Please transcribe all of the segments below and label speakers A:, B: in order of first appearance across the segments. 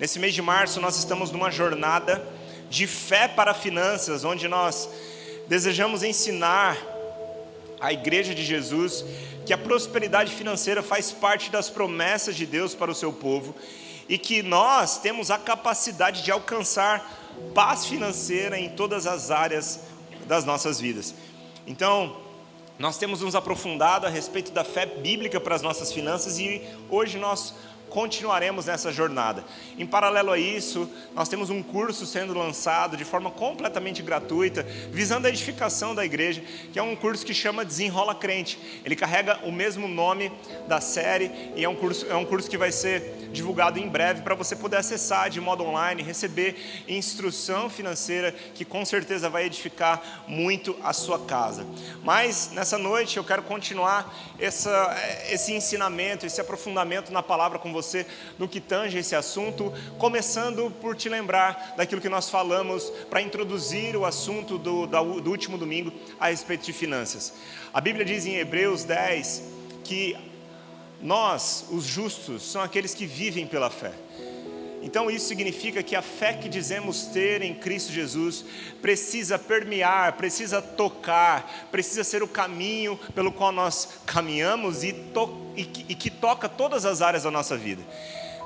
A: Nesse mês de março nós estamos numa jornada de fé para finanças, onde nós desejamos ensinar a igreja de Jesus que a prosperidade financeira faz parte das promessas de Deus para o seu povo e que nós temos a capacidade de alcançar paz financeira em todas as áreas das nossas vidas. Então, nós temos nos aprofundado a respeito da fé bíblica para as nossas finanças e hoje nós continuaremos nessa jornada. Em paralelo a isso, nós temos um curso sendo lançado de forma completamente gratuita, visando a edificação da igreja, que é um curso que chama Desenrola Crente. Ele carrega o mesmo nome da série e é um curso que vai ser divulgado em breve para você poder acessar de modo online, receber instrução financeira que com certeza vai edificar muito a sua casa. Mas nessa noite eu quero continuar esse ensinamento, esse aprofundamento na palavra com você, no que tange esse assunto, começando por te lembrar daquilo que nós falamos para introduzir o assunto do último domingo a respeito de finanças. A Bíblia diz em Hebreus 10 que nós, os justos, são aqueles que vivem pela fé. Então isso significa que a fé que dizemos ter em Cristo Jesus precisa permear, precisa tocar, precisa ser o caminho pelo qual nós caminhamos e que toca todas as áreas da nossa vida.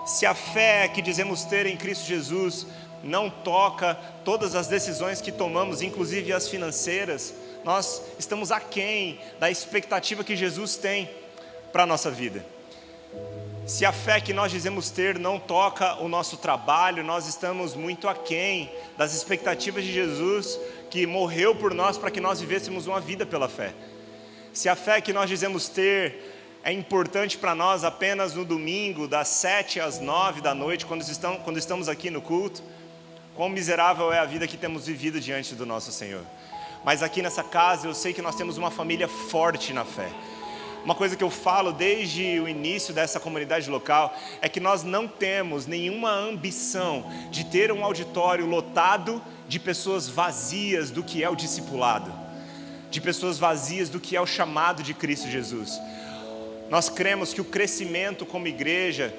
A: Se a fé que dizemos ter em Cristo Jesus não toca todas as decisões que tomamos, inclusive as financeiras, nós estamos aquém da expectativa que Jesus tem para a nossa vida. Se a fé que nós dizemos ter não toca o nosso trabalho, nós estamos muito aquém das expectativas de Jesus, que morreu por nós para que nós vivêssemos uma vida pela fé. Se a fé que nós dizemos ter é importante para nós apenas no domingo, das 7 às 9 da noite, quando estamos aqui no culto, quão miserável é a vida que temos vivido diante do nosso Senhor. Mas aqui nessa casa eu sei que nós temos uma família forte na fé. Uma coisa que eu falo desde o início dessa comunidade local é que nós não temos nenhuma ambição de ter um auditório lotado de pessoas vazias do que é o discipulado, de pessoas vazias do que é o chamado de Cristo Jesus. Nós cremos que o crescimento como igreja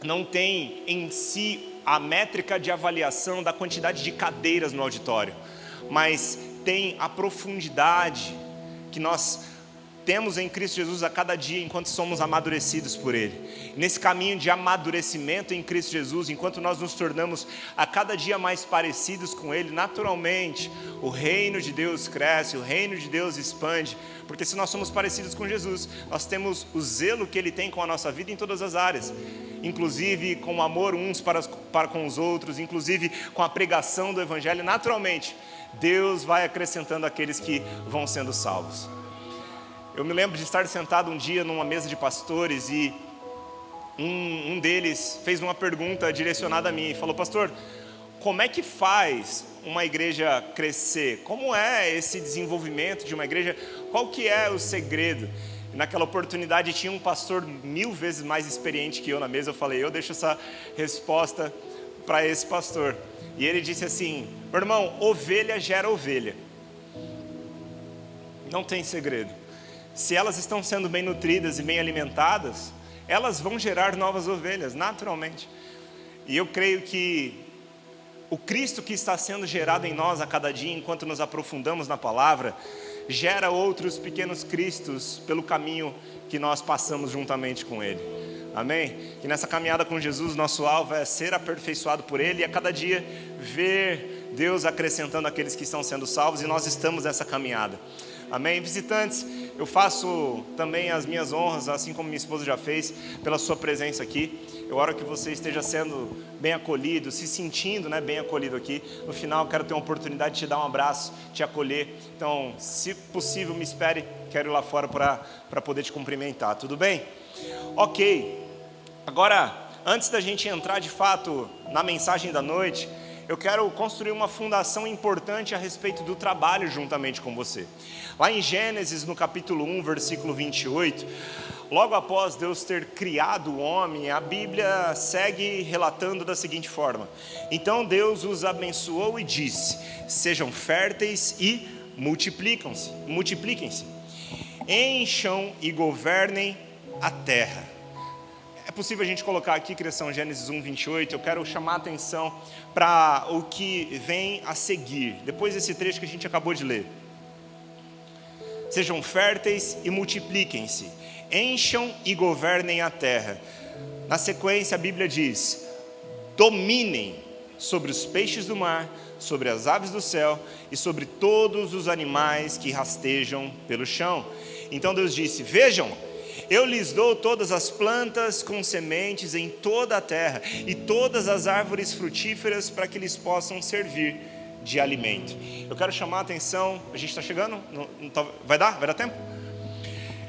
A: não tem em si a métrica de avaliação da quantidade de cadeiras no auditório, mas tem a profundidade que nós temos em Cristo Jesus a cada dia enquanto somos amadurecidos por Ele. Nesse caminho de amadurecimento em Cristo Jesus, enquanto nós nos tornamos a cada dia mais parecidos com Ele, naturalmente o reino de Deus cresce, o reino de Deus expande, porque se nós somos parecidos com Jesus, nós temos o zelo que Ele tem com a nossa vida em todas as áreas, inclusive com o amor uns para com os outros, inclusive com a pregação do Evangelho. Naturalmente, Deus vai acrescentando aqueles que vão sendo salvos. Eu me lembro de estar sentado um dia numa mesa de pastores e um deles fez uma pergunta direcionada a mim e falou: pastor, como é que faz uma igreja crescer? Como é esse desenvolvimento de uma igreja? Qual que é o segredo? E naquela oportunidade tinha um pastor 1000 vezes mais experiente que eu na mesa. Eu falei: eu deixo essa resposta para esse pastor. E ele disse assim: meu irmão, ovelha gera ovelha. Não tem segredo. Se elas estão sendo bem nutridas e bem alimentadas, elas vão gerar novas ovelhas, naturalmente. E eu creio que o Cristo que está sendo gerado em nós a cada dia, enquanto nos aprofundamos na palavra, gera outros pequenos Cristos pelo caminho que nós passamos juntamente com Ele. Amém? Que nessa caminhada com Jesus, nosso alvo é ser aperfeiçoado por Ele e a cada dia ver Deus acrescentando aqueles que estão sendo salvos, e nós estamos nessa caminhada. Amém? Visitantes, eu faço também as minhas honras, assim como minha esposa já fez, pela sua presença aqui. Eu oro que você esteja sendo bem acolhido, se sentindo, bem acolhido aqui. No final, eu quero ter uma oportunidade de te dar um abraço, te acolher. Então, se possível, me espere, quero ir lá fora para poder te cumprimentar, tudo bem? Ok, agora, antes da gente entrar de fato na mensagem da noite, eu quero construir uma fundação importante a respeito do trabalho juntamente com você. Lá em Gênesis, no capítulo 1, versículo 28, logo após Deus ter criado o homem, a Bíblia segue relatando da seguinte forma: então Deus os abençoou e disse: sejam férteis e multipliquem-se, encham e governem a terra. possível a gente colocar aqui, criação, Gênesis 1, 28, eu quero chamar a atenção para o que vem a seguir, depois desse trecho que a gente acabou de ler. Sejam férteis e multipliquem-se, encham e governem a terra. Na sequência a Bíblia diz: dominem sobre os peixes do mar, sobre as aves do céu e sobre todos os animais que rastejam pelo chão. Então Deus disse: vejam, eu lhes dou todas as plantas com sementes em toda a terra e todas as árvores frutíferas para que eles possam servir de alimento. Eu quero chamar a atenção, a gente está chegando? Vai dar tempo?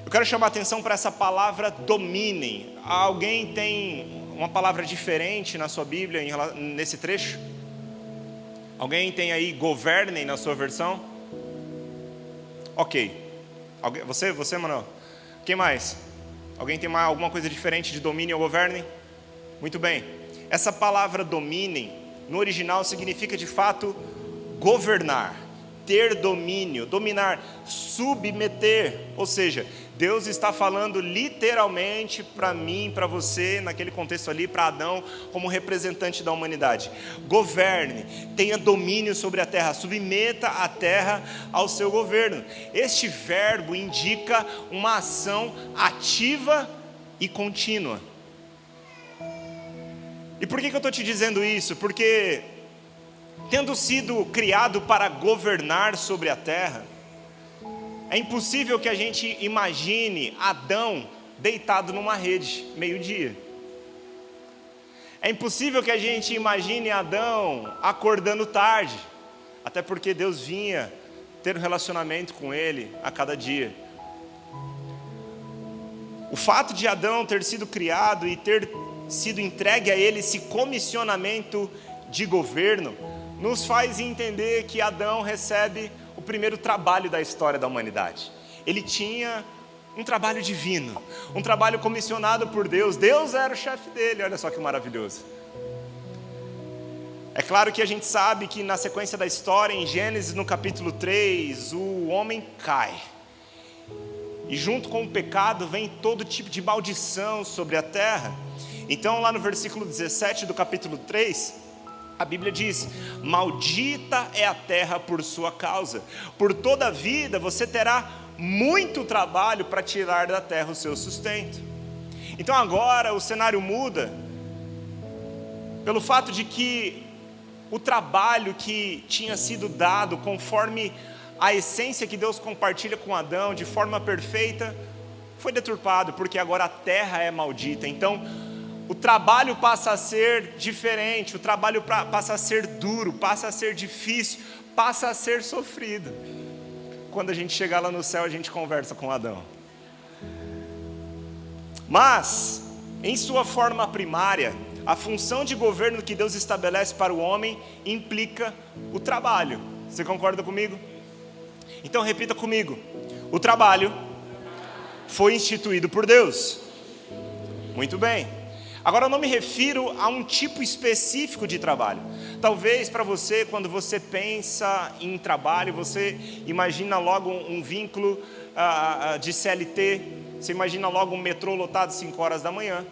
A: Eu quero chamar a atenção para essa palavra dominem. Alguém tem uma palavra diferente na sua Bíblia nesse trecho? Alguém tem aí governem na sua versão? Ok. Você, Manuel? Quem mais? Alguém tem mais alguma coisa diferente de dominem ou governem? Muito bem. Essa palavra dominem, no original, significa de fato governar, ter domínio, dominar, submeter. Ou seja, Deus está falando literalmente para mim, para você, naquele contexto ali, para Adão, como representante da humanidade. Governe, tenha domínio sobre a terra, submeta a terra ao seu governo. Este verbo indica uma ação ativa e contínua. E por que eu estou te dizendo isso? Porque, tendo sido criado para governar sobre a terra, é impossível que a gente imagine Adão deitado numa rede, meio-dia. É impossível que a gente imagine Adão acordando tarde, até porque Deus vinha ter um relacionamento com ele a cada dia. O fato de Adão ter sido criado e ter sido entregue a ele esse comissionamento de governo, nos faz entender que Adão recebe o primeiro trabalho da história da humanidade. Ele tinha um trabalho divino, um trabalho comissionado por Deus. Deus era o chefe dele, olha só que maravilhoso. É claro que a gente sabe que na sequência da história, em Gênesis, no capítulo 3, o homem cai. E junto com o pecado vem todo tipo de maldição sobre a terra. Então lá no versículo 17 do capítulo 3, a Bíblia diz: maldita é a terra por sua causa. Por toda a vida você terá muito trabalho para tirar da terra o seu sustento. Então agora o cenário muda, pelo fato de que o trabalho que tinha sido dado conforme a essência que Deus compartilha com Adão de forma perfeita, foi deturpado, porque agora a terra é maldita. Então o trabalho passa a ser diferente, o trabalho passa a ser duro, passa a ser difícil, passa a ser sofrido. Quando a gente chegar lá no céu, a gente conversa com Adão. Mas, em sua forma primária, a função de governo que Deus estabelece para o homem implica o trabalho. Você concorda comigo? Então repita comigo: o trabalho foi instituído por Deus. Muito bem. Agora eu não me refiro a um tipo específico de trabalho. Talvez para você, quando você pensa em trabalho, você imagina logo um vínculo de CLT, você imagina logo um metrô lotado às 5 horas da manhã,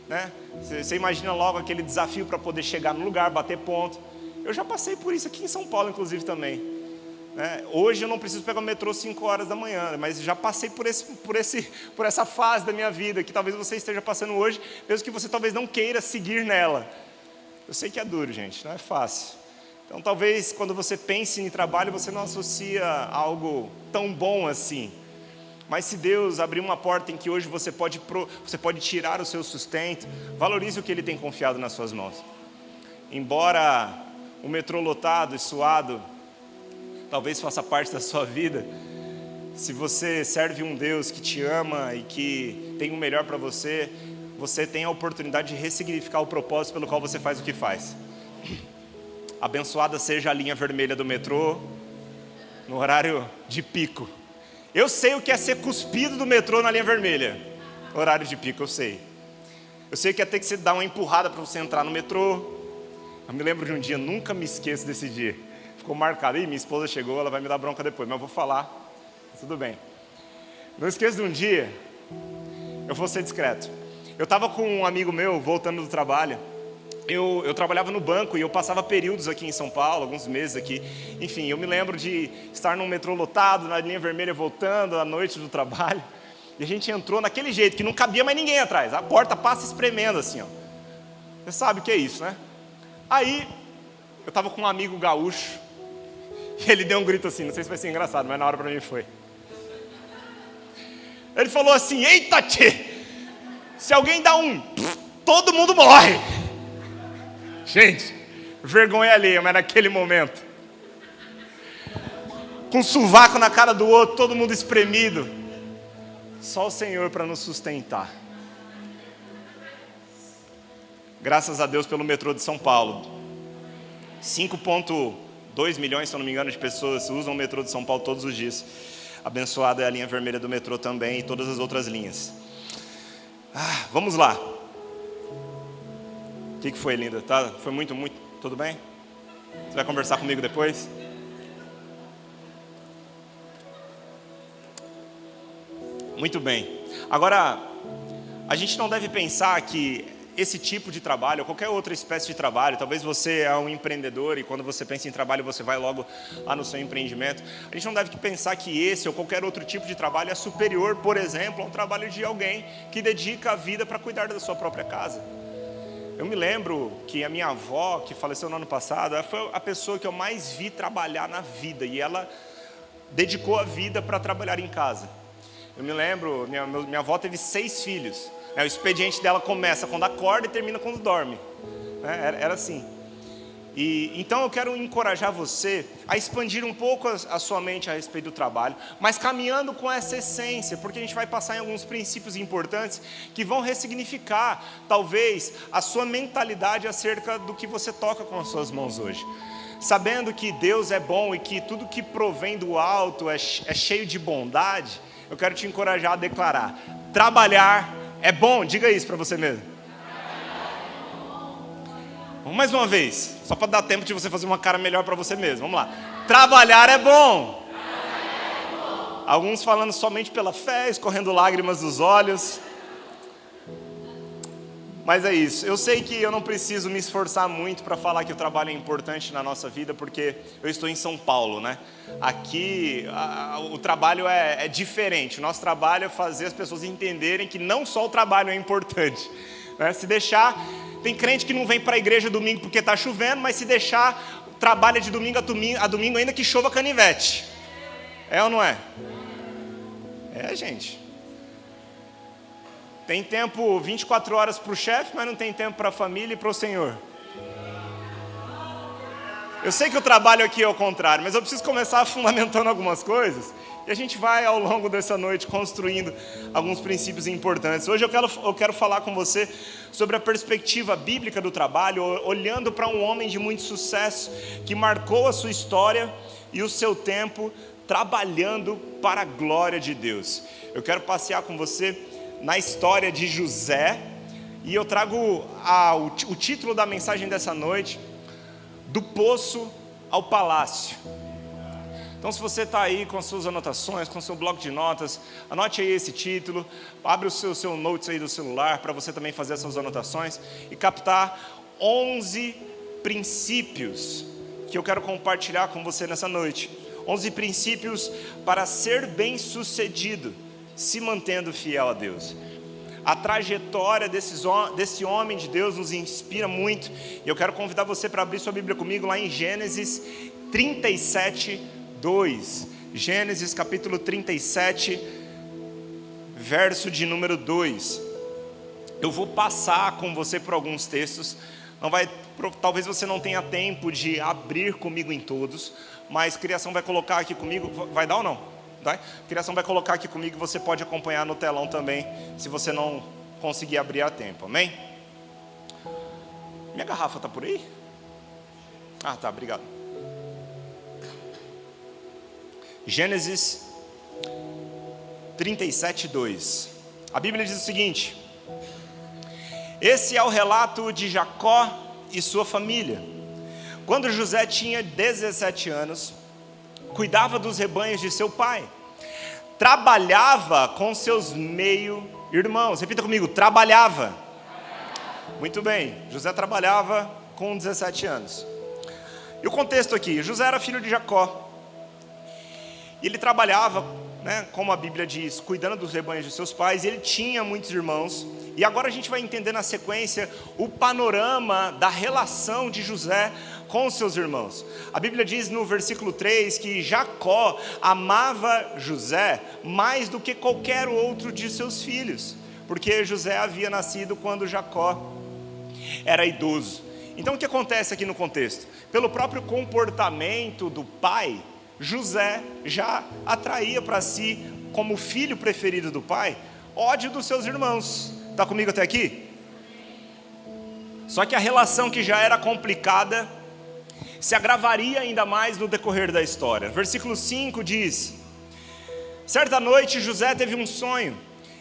A: né? Você imagina logo aquele desafio para poder chegar no lugar, bater ponto. Eu já passei por isso aqui em São Paulo, inclusive, também. Hoje eu não preciso pegar o metrô 5 horas da manhã, mas já passei por essa fase da minha vida, que talvez você esteja passando hoje, mesmo que você talvez não queira seguir nela. Eu sei que é duro, gente, não é fácil. Então talvez quando você pense em trabalho, você não associa algo tão bom assim. Mas se Deus abrir uma porta em que hoje você pode tirar o seu sustento, valorize o que Ele tem confiado nas suas mãos. Embora o metrô lotado e suado talvez faça parte da sua vida, se você serve um Deus que te ama e que tem o melhor para você, você tem a oportunidade de ressignificar o propósito pelo qual você faz o que faz. Abençoada seja a linha vermelha do metrô no horário de pico. Eu sei o que é ser cuspido do metrô na linha vermelha, horário de pico, eu sei. Eu sei que é ter que dar uma empurrada para você entrar no metrô. Eu me lembro de um dia, nunca me esqueço desse dia. Ficou marcado. Minha esposa chegou, ela vai me dar bronca depois, mas eu vou falar, tudo bem. Não esqueça de um dia, eu vou ser discreto. Eu estava com um amigo meu, voltando do trabalho. Eu trabalhava no banco e eu passava períodos aqui em São Paulo, alguns meses aqui. Enfim, eu me lembro de estar num metrô lotado, na linha vermelha, voltando à noite do trabalho. E a gente entrou naquele jeito, que não cabia mais ninguém atrás. A porta passa espremendo assim, ó. Você sabe o que é isso, né? Aí, eu estava com um amigo gaúcho. E ele deu um grito assim, não sei se vai ser engraçado, mas na hora para mim foi. Ele falou assim: eita tchê, se alguém dá um, todo mundo morre. Gente, vergonha alheia, mas naquele momento, com um sovaco na cara do outro, todo mundo espremido, só o Senhor para nos sustentar. Graças a Deus pelo metrô de São Paulo. 5,2 milhões, se eu não me engano, de pessoas usam o metrô de São Paulo todos os dias. Abençoada é a linha vermelha do metrô também e todas as outras linhas. Vamos lá. O que foi, linda? Tá? Foi muito, tudo bem? Você vai conversar comigo depois? Muito bem. Agora, a gente não deve pensar que esse tipo de trabalho, ou qualquer outra espécie de trabalho, talvez você é um empreendedor e quando você pensa em trabalho você vai logo lá no seu empreendimento. A gente não deve pensar que esse ou qualquer outro tipo de trabalho é superior, por exemplo, ao trabalho de alguém que dedica a vida para cuidar da sua própria casa. Eu me lembro que a minha avó, que faleceu no ano passado, ela foi a pessoa que eu mais vi trabalhar na vida e ela dedicou a vida para trabalhar em casa. Eu me lembro, minha avó teve 6 filhos. O expediente dela começa quando acorda e termina quando dorme. Era assim. Então eu quero encorajar você a expandir um pouco a sua mente a respeito do trabalho, mas caminhando com essa essência, porque a gente vai passar em alguns princípios importantes que vão ressignificar, talvez, a sua mentalidade acerca do que você toca com as suas mãos hoje. Sabendo que Deus é bom e que tudo que provém do alto é cheio de bondade, eu quero te encorajar a declarar: trabalhar é bom. Diga isso para você mesmo. Vamos mais uma vez, só para dar tempo de você fazer uma cara melhor para você mesmo. Vamos lá. Trabalhar é bom. Alguns falando somente pela fé, escorrendo lágrimas dos olhos. Mas é isso. Eu sei que eu não preciso me esforçar muito para falar que o trabalho é importante na nossa vida, porque eu estou em São Paulo, né? Aqui o trabalho é diferente. O nosso trabalho é fazer as pessoas entenderem que não só o trabalho é importante, né? Se deixar, tem crente que não vem para a igreja domingo porque está chovendo, mas se deixar, trabalha de domingo a domingo ainda que chova canivete. É ou não é? É, gente. Tem tempo 24 horas para o chefe, mas não tem tempo para a família e para o Senhor. Eu sei que o trabalho aqui é o contrário, mas eu preciso começar fundamentando algumas coisas. E a gente vai, ao longo dessa noite, construindo alguns princípios importantes. Hoje eu quero falar com você sobre a perspectiva bíblica do trabalho, olhando para um homem de muito sucesso, que marcou a sua história e o seu tempo trabalhando para a glória de Deus. Eu quero passear com você na história de José, e eu trago o título da mensagem dessa noite: do poço ao palácio. Então, se você está aí com as suas anotações, com o seu bloco de notas, anote aí esse título, abre o seu notes aí do celular, para você também fazer as suas anotações, e captar 11 princípios, que eu quero compartilhar com você nessa noite. 11 princípios para ser bem-sucedido, se mantendo fiel a Deus. A trajetória desse homem de Deus nos inspira muito. E eu quero convidar você para abrir sua Bíblia comigo lá em Gênesis 37, 2. Gênesis capítulo 37, verso de número 2. Eu vou passar com você por alguns textos. Talvez você não tenha tempo de abrir comigo em todos, mas a criação vai colocar aqui comigo. Vai dar ou não? A criação vai colocar aqui comigo, você pode acompanhar no telão também, se você não conseguir abrir a tempo, amém? Minha garrafa está por aí? Ah, tá, obrigado. Gênesis 37, 2. A Bíblia diz o seguinte: esse é o relato de Jacó e sua família. Quando José tinha 17 anos, cuidava dos rebanhos de seu pai. trabalhava com seus meio-irmãos. Repita comigo, trabalhava. Muito bem, José trabalhava com 17 anos. E o contexto aqui, José era filho de Jacó. E ele trabalhava, como a Bíblia diz, cuidando dos rebanhos de seus pais. E ele tinha muitos irmãos. E agora a gente vai entender na sequência o panorama da relação de José com os seus irmãos. A Bíblia diz no versículo 3 que Jacó amava José mais do que qualquer outro de seus filhos, porque José havia nascido quando Jacó era idoso. Então o que acontece aqui no contexto? Pelo próprio comportamento do pai, José já atraía para si, como filho preferido do pai, ódio dos seus irmãos. Está comigo até aqui? Só que a relação, que já era complicada, se agravaria ainda mais no decorrer da história. Versículo 5 diz: certa noite José teve um sonho,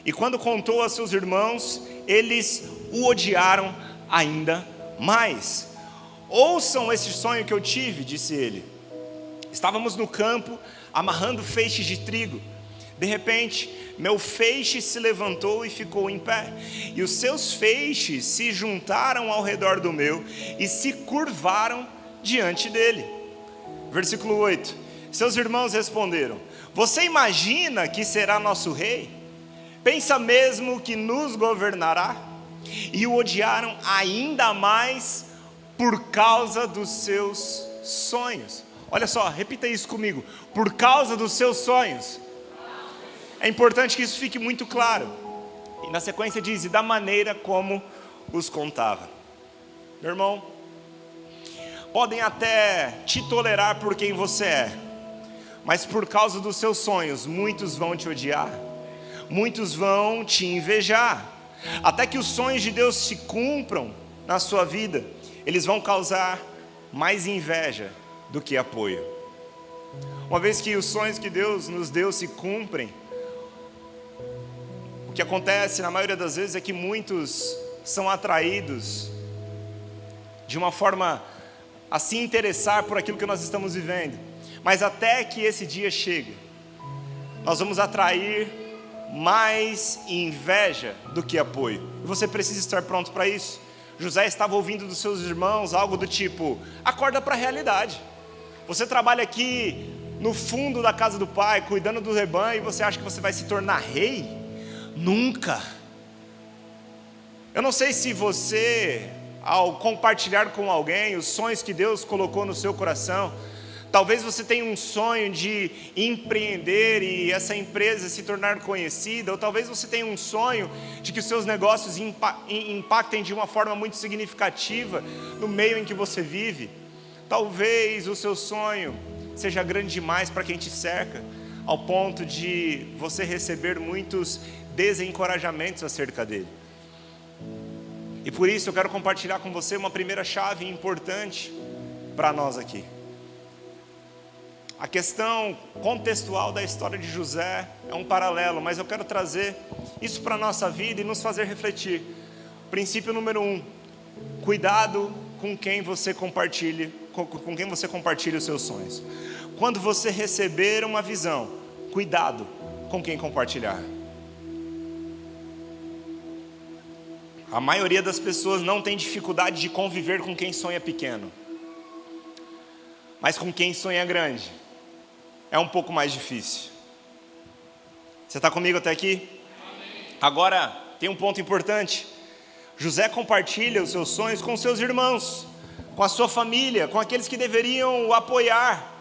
A: e quando contou a seus irmãos, eles o odiaram ainda mais. Ouçam esse sonho que eu tive, disse ele. Estávamos no campo, amarrando feixes de trigo. De repente, meu feixe se levantou e ficou em pé, e os seus feixes se juntaram ao redor do meu e se curvaram diante dele. Versículo 8. Seus irmãos responderam: você imagina que será nosso rei? Pensa mesmo que nos governará? E o odiaram ainda mais por causa dos seus sonhos. Olha só, repita isso comigo: por causa dos seus sonhos. É importante que isso fique muito claro. E na sequência diz: e da maneira como os contava. Meu irmão, podem até te tolerar por quem você é, mas por causa dos seus sonhos, muitos vão te odiar, muitos vão te invejar. Até que os sonhos de Deus se cumpram na sua vida, eles vão causar mais inveja do que apoio. Uma vez que os sonhos que Deus nos deu se cumprem, o que acontece na maioria das vezes é que muitos são atraídos de uma forma a se interessar por aquilo que nós estamos vivendo. Mas até que esse dia chegue, nós vamos atrair mais inveja do que apoio. E você precisa estar pronto para isso. José estava ouvindo dos seus irmãos algo do tipo: acorda para a realidade. Você trabalha aqui no fundo da casa do pai, cuidando do rebanho, e você acha que você vai se tornar rei? Nunca. Eu não sei se você, ao compartilhar com alguém os sonhos que Deus colocou no seu coração, talvez você tenha um sonho de empreender e essa empresa se tornar conhecida, ou talvez você tenha um sonho de que os seus negócios impactem de uma forma muito significativa no meio em que você vive. Talvez o seu sonho seja grande demais para quem te cerca, ao ponto de você receber muitos desencorajamentos acerca dele. E por isso eu quero compartilhar com você uma primeira chave importante para nós aqui. A questão contextual da história de José é um paralelo, mas eu quero trazer isso para a nossa vida e nos fazer refletir. Princípio número 1: cuidado com quem você compartilha, com quem você compartilha os seus sonhos. Quando você receber uma visão, cuidado com quem compartilhar. A maioria das pessoas não tem dificuldade de conviver com quem sonha pequeno, mas com quem sonha grande é um pouco mais difícil. Você está comigo até aqui? Amém. Agora, tem um ponto importante. José compartilha os seus sonhos com seus irmãos, com a sua família, com aqueles que deveriam o apoiar,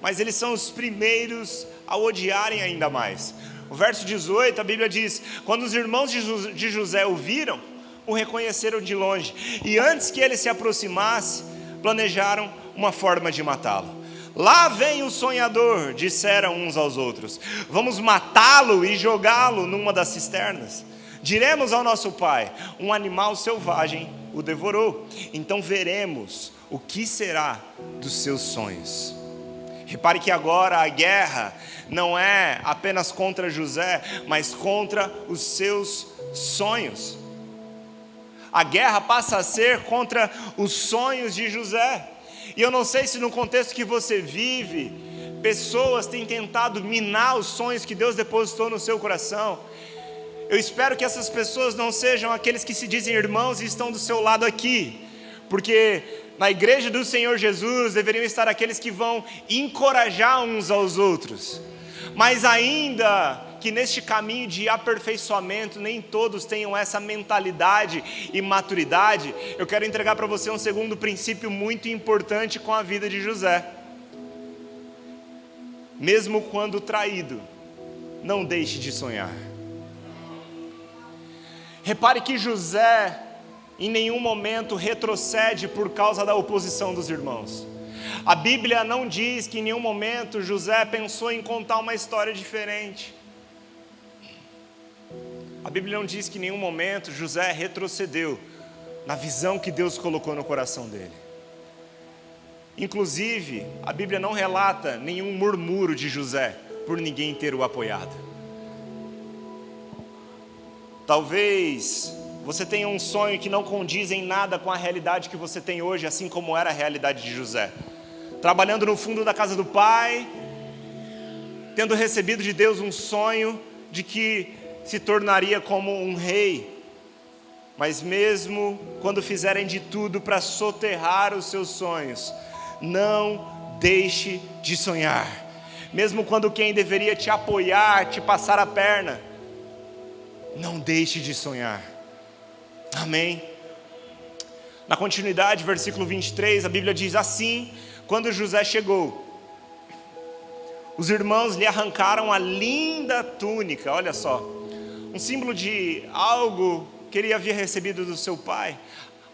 A: mas eles são os primeiros a odiarem ainda mais. O verso 18, a Bíblia diz: quando os irmãos de José o viram, o reconheceram de longe, e antes que ele se aproximasse, planejaram uma forma de matá-lo. Lá vem o sonhador, disseram uns aos outros. Vamos matá-lo e jogá-lo numa das cisternas. Diremos ao nosso pai: um animal selvagem o devorou. Então veremos o que será dos seus sonhos. Repare que agora a guerra não é apenas contra José, mas contra os seus sonhos. A guerra passa a ser contra os sonhos de José. E eu não sei se no contexto que você vive, pessoas têm tentado minar os sonhos que Deus depositou no seu coração. Eu espero que essas pessoas não sejam aqueles que se dizem irmãos e estão do seu lado aqui, porque na igreja do Senhor Jesus deveriam estar aqueles que vão encorajar uns aos outros. Mas ainda que neste caminho de aperfeiçoamento nem todos tenham essa mentalidade e maturidade, eu quero entregar para você um segundo princípio muito importante com a vida de José. Mesmo quando traído, não deixe de sonhar. Repare que José em nenhum momento retrocede por causa da oposição dos irmãos. A Bíblia não diz que em nenhum momento José pensou em contar uma história diferente. A Bíblia não diz que em nenhum momento José retrocedeu na visão que Deus colocou no coração dele. Inclusive, a Bíblia não relata nenhum murmúrio de José por ninguém ter o apoiado. Talvez você tenha um sonho que não condiz em nada com a realidade que você tem hoje, assim como era a realidade de José. Trabalhando no fundo da casa do pai, tendo recebido de Deus um sonho de que se tornaria como um rei. Mas mesmo quando fizerem de tudo para soterrar os seus sonhos, não deixe de sonhar. Mesmo quando quem deveria te apoiar, te passar a perna, não deixe de sonhar. Amém? Na continuidade, versículo 23, a Bíblia diz assim: quando José chegou, os irmãos lhe arrancaram a linda túnica, olha só, um símbolo de algo que ele havia recebido do seu pai,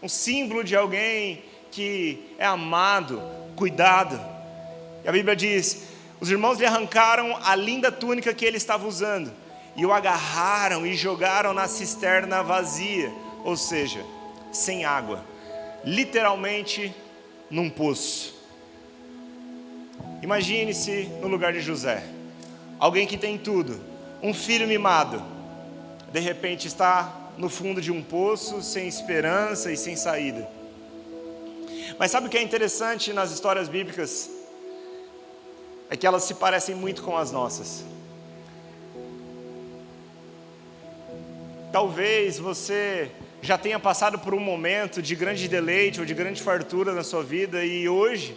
A: um símbolo de alguém que é amado, cuidado. E a Bíblia diz: os irmãos lhe arrancaram a linda túnica que ele estava usando e o agarraram e jogaram na cisterna vazia, ou seja, sem água, literalmente num poço. Imagine-se no lugar de José, alguém que tem tudo, um filho mimado, de repente está no fundo de um poço, sem esperança e sem saída. Mas sabe o que é interessante nas histórias bíblicas? É que elas se parecem muito com as nossas. Talvez você já tenha passado por um momento de grande deleite ou de grande fartura na sua vida e hoje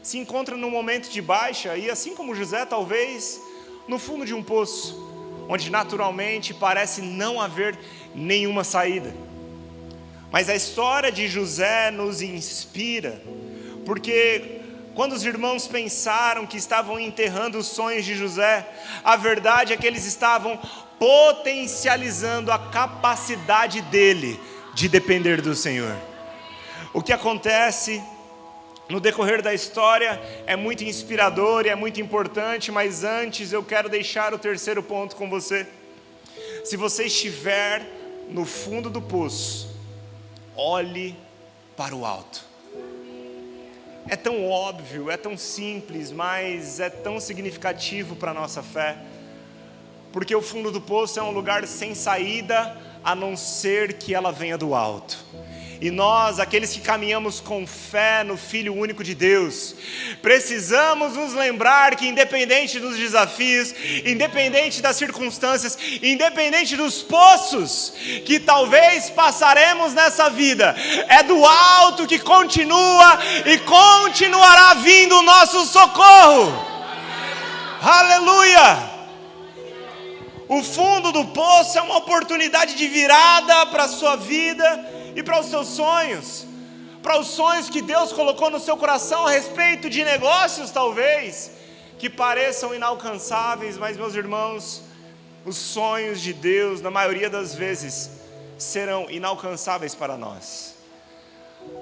A: se encontra num momento de baixa e, assim como José, talvez no fundo de um poço, onde naturalmente parece não haver nenhuma saída. Mas a história de José nos inspira, porque quando os irmãos pensaram que estavam enterrando os sonhos de José, a verdade é que eles estavam potencializando a capacidade dele de depender do Senhor. O que acontece no decorrer da história é muito inspirador e é muito importante, mas antes eu quero deixar o terceiro ponto com você. Se você estiver no fundo do poço, olhe para o alto. É tão óbvio, é tão simples, mas é tão significativo para a nossa fé, porque o fundo do poço é um lugar sem saída, a não ser que ela venha do alto. E nós, aqueles que caminhamos com fé no Filho único de Deus, precisamos nos lembrar que independente dos desafios, independente das circunstâncias, independente dos poços que talvez passaremos nessa vida, é do alto que continua e continuará vindo o nosso socorro. Aleluia! O fundo do poço é uma oportunidade de virada para a sua vida e para os seus sonhos, para os sonhos que Deus colocou no seu coração a respeito de negócios talvez, que pareçam inalcançáveis, mas meus irmãos, os sonhos de Deus na maioria das vezes serão inalcançáveis para nós.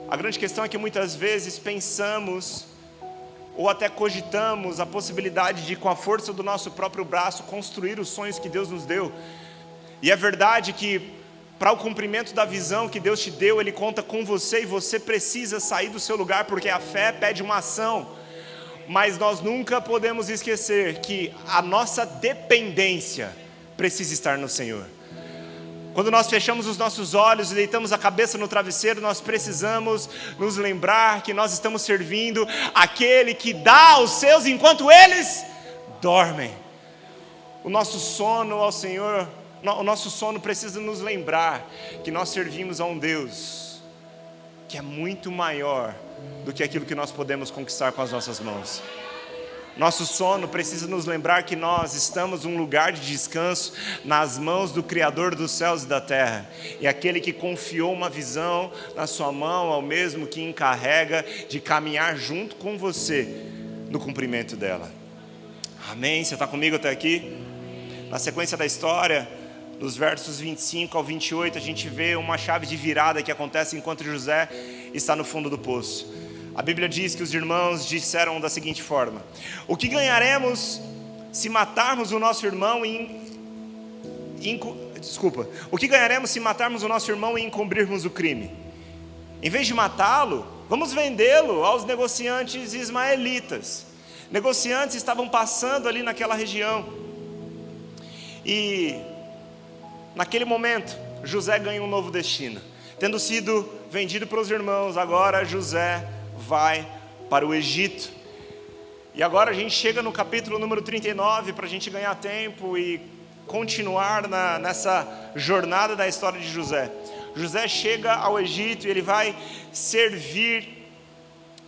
A: A grande questão é que muitas vezes pensamos ou até cogitamos a possibilidade de, com a força do nosso próprio braço, construir os sonhos que Deus nos deu. E é verdade que para o cumprimento da visão que Deus te deu, Ele conta com você e você precisa sair do seu lugar, porque a fé pede uma ação. Mas nós nunca podemos esquecer que a nossa dependência precisa estar no Senhor. Quando nós fechamos os nossos olhos e deitamos a cabeça no travesseiro, nós precisamos nos lembrar que nós estamos servindo aquele que dá aos seus enquanto eles dormem. O nosso sono ao Senhor, o nosso sono precisa nos lembrar que nós servimos a um Deus que é muito maior do que aquilo que nós podemos conquistar com as nossas mãos. Nosso sono precisa nos lembrar que nós estamos num lugar de descanso nas mãos do Criador dos céus e da terra. E aquele que confiou uma visão na sua mão é o mesmo que encarrega de caminhar junto com você no cumprimento dela. Amém? Você está comigo até aqui? Na sequência da história, dos versos 25 ao 28, a gente vê uma chave de virada que acontece enquanto José está no fundo do poço. A Bíblia diz que os irmãos disseram da seguinte forma: o que ganharemos se matarmos o nosso irmão o que ganharemos se matarmos o nosso irmão e encobrirmos o crime? Em vez de matá-lo, vamos vendê-lo aos negociantes ismaelitas. Negociantes estavam passando ali naquela região. E naquele momento, José ganha um novo destino. Tendo sido vendido para os irmãos, agora José vai para o Egito. E agora a gente chega no capítulo número 39 para a gente ganhar tempo e continuar nessa jornada da história de José. José chega ao Egito e ele vai servir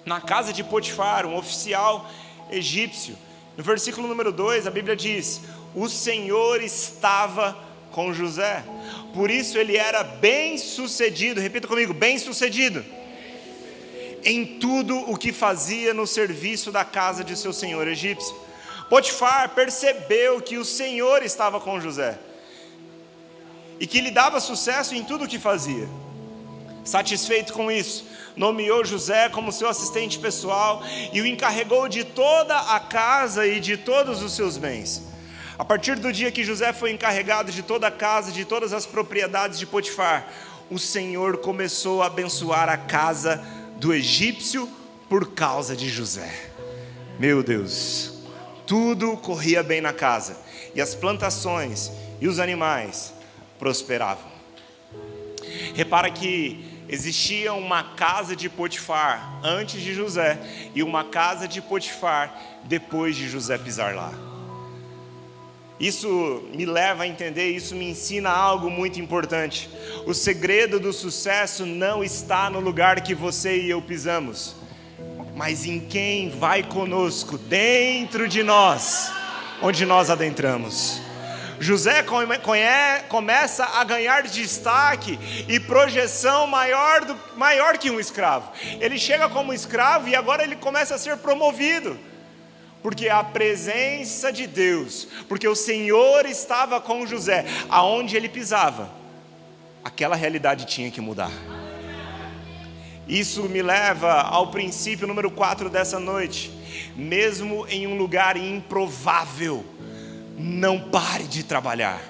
A: na casa de Potifar, um oficial egípcio. No versículo número 2 a Bíblia diz: o Senhor estava com José, por isso ele era bem sucedido. Repita comigo: bem sucedido em tudo o que fazia no serviço da casa de seu senhor egípcio. Potifar percebeu que o Senhor estava com José e que lhe dava sucesso em tudo o que fazia. Satisfeito com isso, nomeou José como seu assistente pessoal e o encarregou de toda a casa e de todos os seus bens. A partir do dia que José foi encarregado de toda a casa, de todas as propriedades de Potifar, o Senhor começou a abençoar a casa do egípcio por causa de José. Meu Deus, tudo corria bem na casa, e as plantações e os animais prosperavam. Repara que existia uma casa de Potifar antes de José e uma casa de Potifar depois de José pisar lá. Isso me leva a entender, isso me ensina algo muito importante. O segredo do sucesso não está no lugar que você e eu pisamos, mas em quem vai conosco, dentro de nós, onde nós adentramos. José começa a ganhar destaque e projeção maior que um escravo. Ele chega como escravo e agora ele começa a ser promovido. Porque a presença de Deus, porque o Senhor estava com José, aonde ele pisava, aquela realidade tinha que mudar. Isso me leva ao princípio número 4 dessa noite. Mesmo em um lugar improvável, não pare de trabalhar.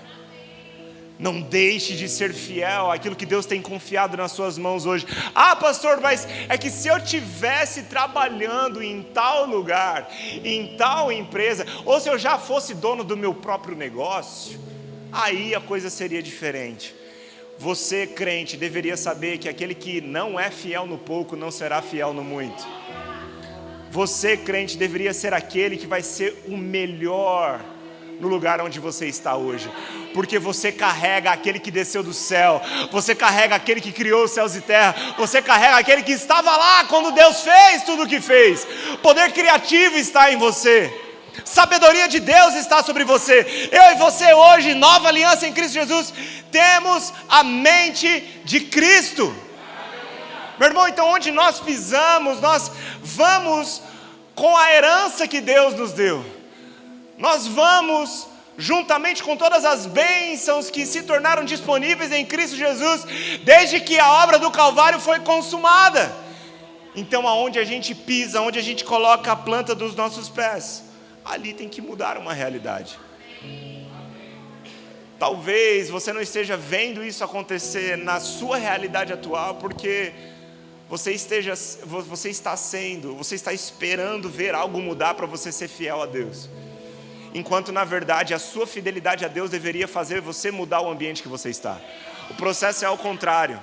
A: Não deixe de ser fiel àquilo que Deus tem confiado nas suas mãos hoje. Ah, pastor, mas é que se eu estivesse trabalhando em tal lugar, em tal empresa, ou se eu já fosse dono do meu próprio negócio, aí a coisa seria diferente. Você, crente, deveria saber que aquele que não é fiel no pouco não será fiel no muito. Você, crente, deveria ser aquele que vai ser o melhor no lugar onde você está hoje, porque você carrega aquele que desceu do céu, você carrega aquele que criou os céus e terra, você carrega aquele que estava lá quando Deus fez tudo o que fez. Poder criativo está em você, sabedoria de Deus está sobre você. Eu e você hoje, nova aliança em Cristo Jesus, temos a mente de Cristo. Meu irmão, então onde nós pisamos, nós vamos com a herança que Deus nos deu. Nós vamos, juntamente com todas as bênçãos que se tornaram disponíveis em Cristo Jesus, desde que a obra do Calvário foi consumada. Então aonde a gente pisa, onde a gente coloca a planta dos nossos pés, ali tem que mudar uma realidade. Talvez você não esteja vendo isso acontecer na sua realidade atual, porque você está esperando ver algo mudar para você ser fiel a Deus. enquanto na verdade a sua fidelidade a Deus deveria fazer você mudar o ambiente que você está. O processo é ao contrário.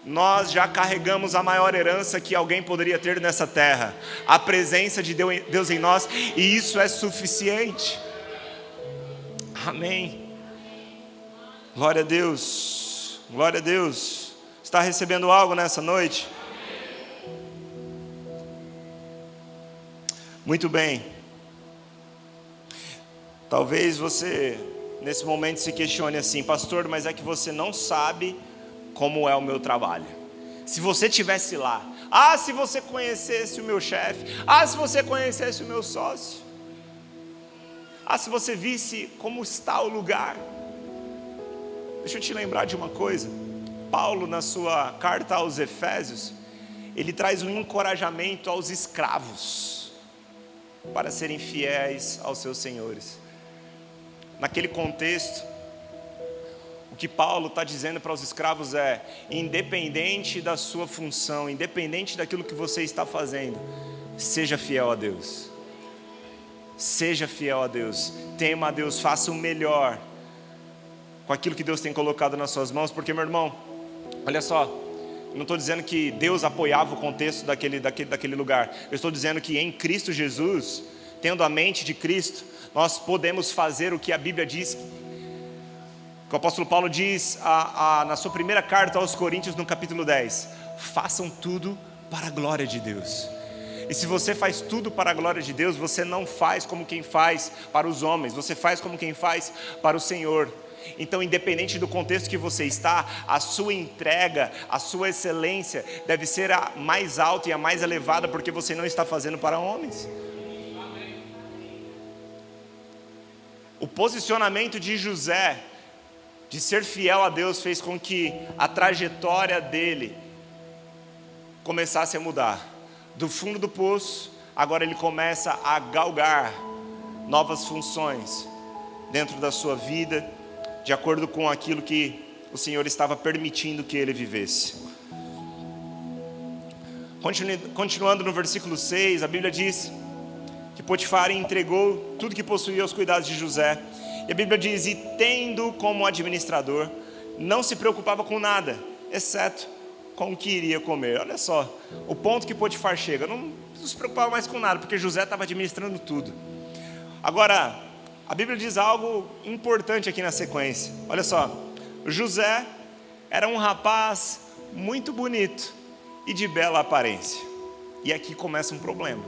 A: Nós já carregamos a maior herança que alguém poderia ter nessa terra, a presença de Deus em nós, e isso é suficiente. Amém. Glória a Deus. Glória a Deus. Está recebendo algo nessa noite? Muito bem. Talvez você nesse momento se questione assim: pastor, mas é que você não sabe como é o meu trabalho. Se você estivesse lá, se você conhecesse o meu chefe, se você conhecesse o meu sócio, se você visse como está o lugar. Deixa eu te lembrar de uma coisa. Paulo, na sua carta aos Efésios, ele traz um encorajamento aos escravos para serem fiéis aos seus senhores. Naquele contexto, o que Paulo está dizendo para os escravos é: independente da sua função, independente daquilo que você está fazendo, seja fiel a Deus. Seja fiel a Deus, tema a Deus, faça o melhor com aquilo que Deus tem colocado nas suas mãos. Porque, meu irmão, olha só, eu não estou dizendo que Deus apoiava o contexto daquele lugar. Eu estou dizendo que em Cristo Jesus, tendo a mente de Cristo, nós podemos fazer o que a Bíblia diz. Que o apóstolo Paulo diz na sua primeira carta aos Coríntios, no capítulo 10: façam tudo para a glória de Deus. E se você faz tudo para a glória de Deus, você não faz como quem faz para os homens, você faz como quem faz para o Senhor. Então, independente do contexto que você está, a sua entrega, a sua excelência deve ser a mais alta e a mais elevada, porque você não está fazendo para homens. O posicionamento de José, de ser fiel a Deus, fez com que a trajetória dele começasse a mudar. Do fundo do poço, agora ele começa a galgar novas funções dentro da sua vida, de acordo com aquilo que o Senhor estava permitindo que ele vivesse. Continuando no versículo 6, a Bíblia diz que Potifar entregou tudo que possuía aos cuidados de José. E a Bíblia diz: e tendo como administrador, não se preocupava com nada, exceto com o que iria comer. Olha só, o ponto que Potifar chega: não se preocupava mais com nada, porque José estava administrando tudo. Agora, a Bíblia diz algo importante aqui na sequência. Olha só, José era um rapaz muito bonito e de bela aparência. E aqui começa um problema.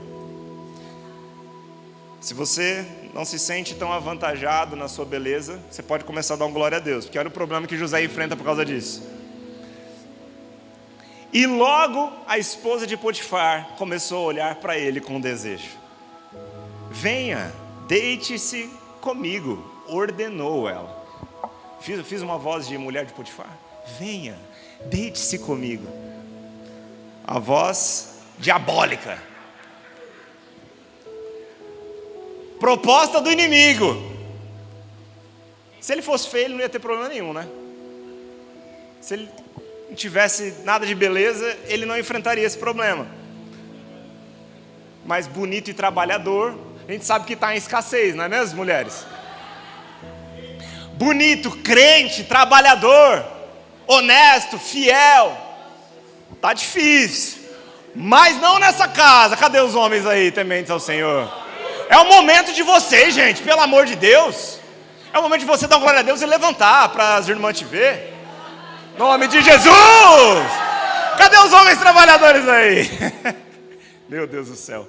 A: Se você não se sente tão avantajado na sua beleza, você pode começar a dar um glória a Deus, porque olha o problema que José enfrenta por causa disso. E logo a esposa de Potifar começou a olhar para ele com desejo. Venha, deite-se comigo, ordenou ela. Fiz uma voz de mulher de Potifar. Venha, deite-se comigo. A voz diabólica. Proposta do inimigo. Se ele fosse feio, ele não ia ter problema nenhum, né? Se ele não tivesse nada de beleza, ele não enfrentaria esse problema. Mas bonito e trabalhador, a gente sabe que está em escassez, não é mesmo, mulheres? Bonito, crente, trabalhador, honesto, fiel, tá difícil. Mas não nessa casa. Cadê os homens aí, tementes ao Senhor? É o momento de vocês, gente, pelo amor de Deus. É o momento de você dar glória a Deus e levantar para as irmãs te ver. Em nome de Jesus! Cadê os homens trabalhadores aí? Meu Deus do céu.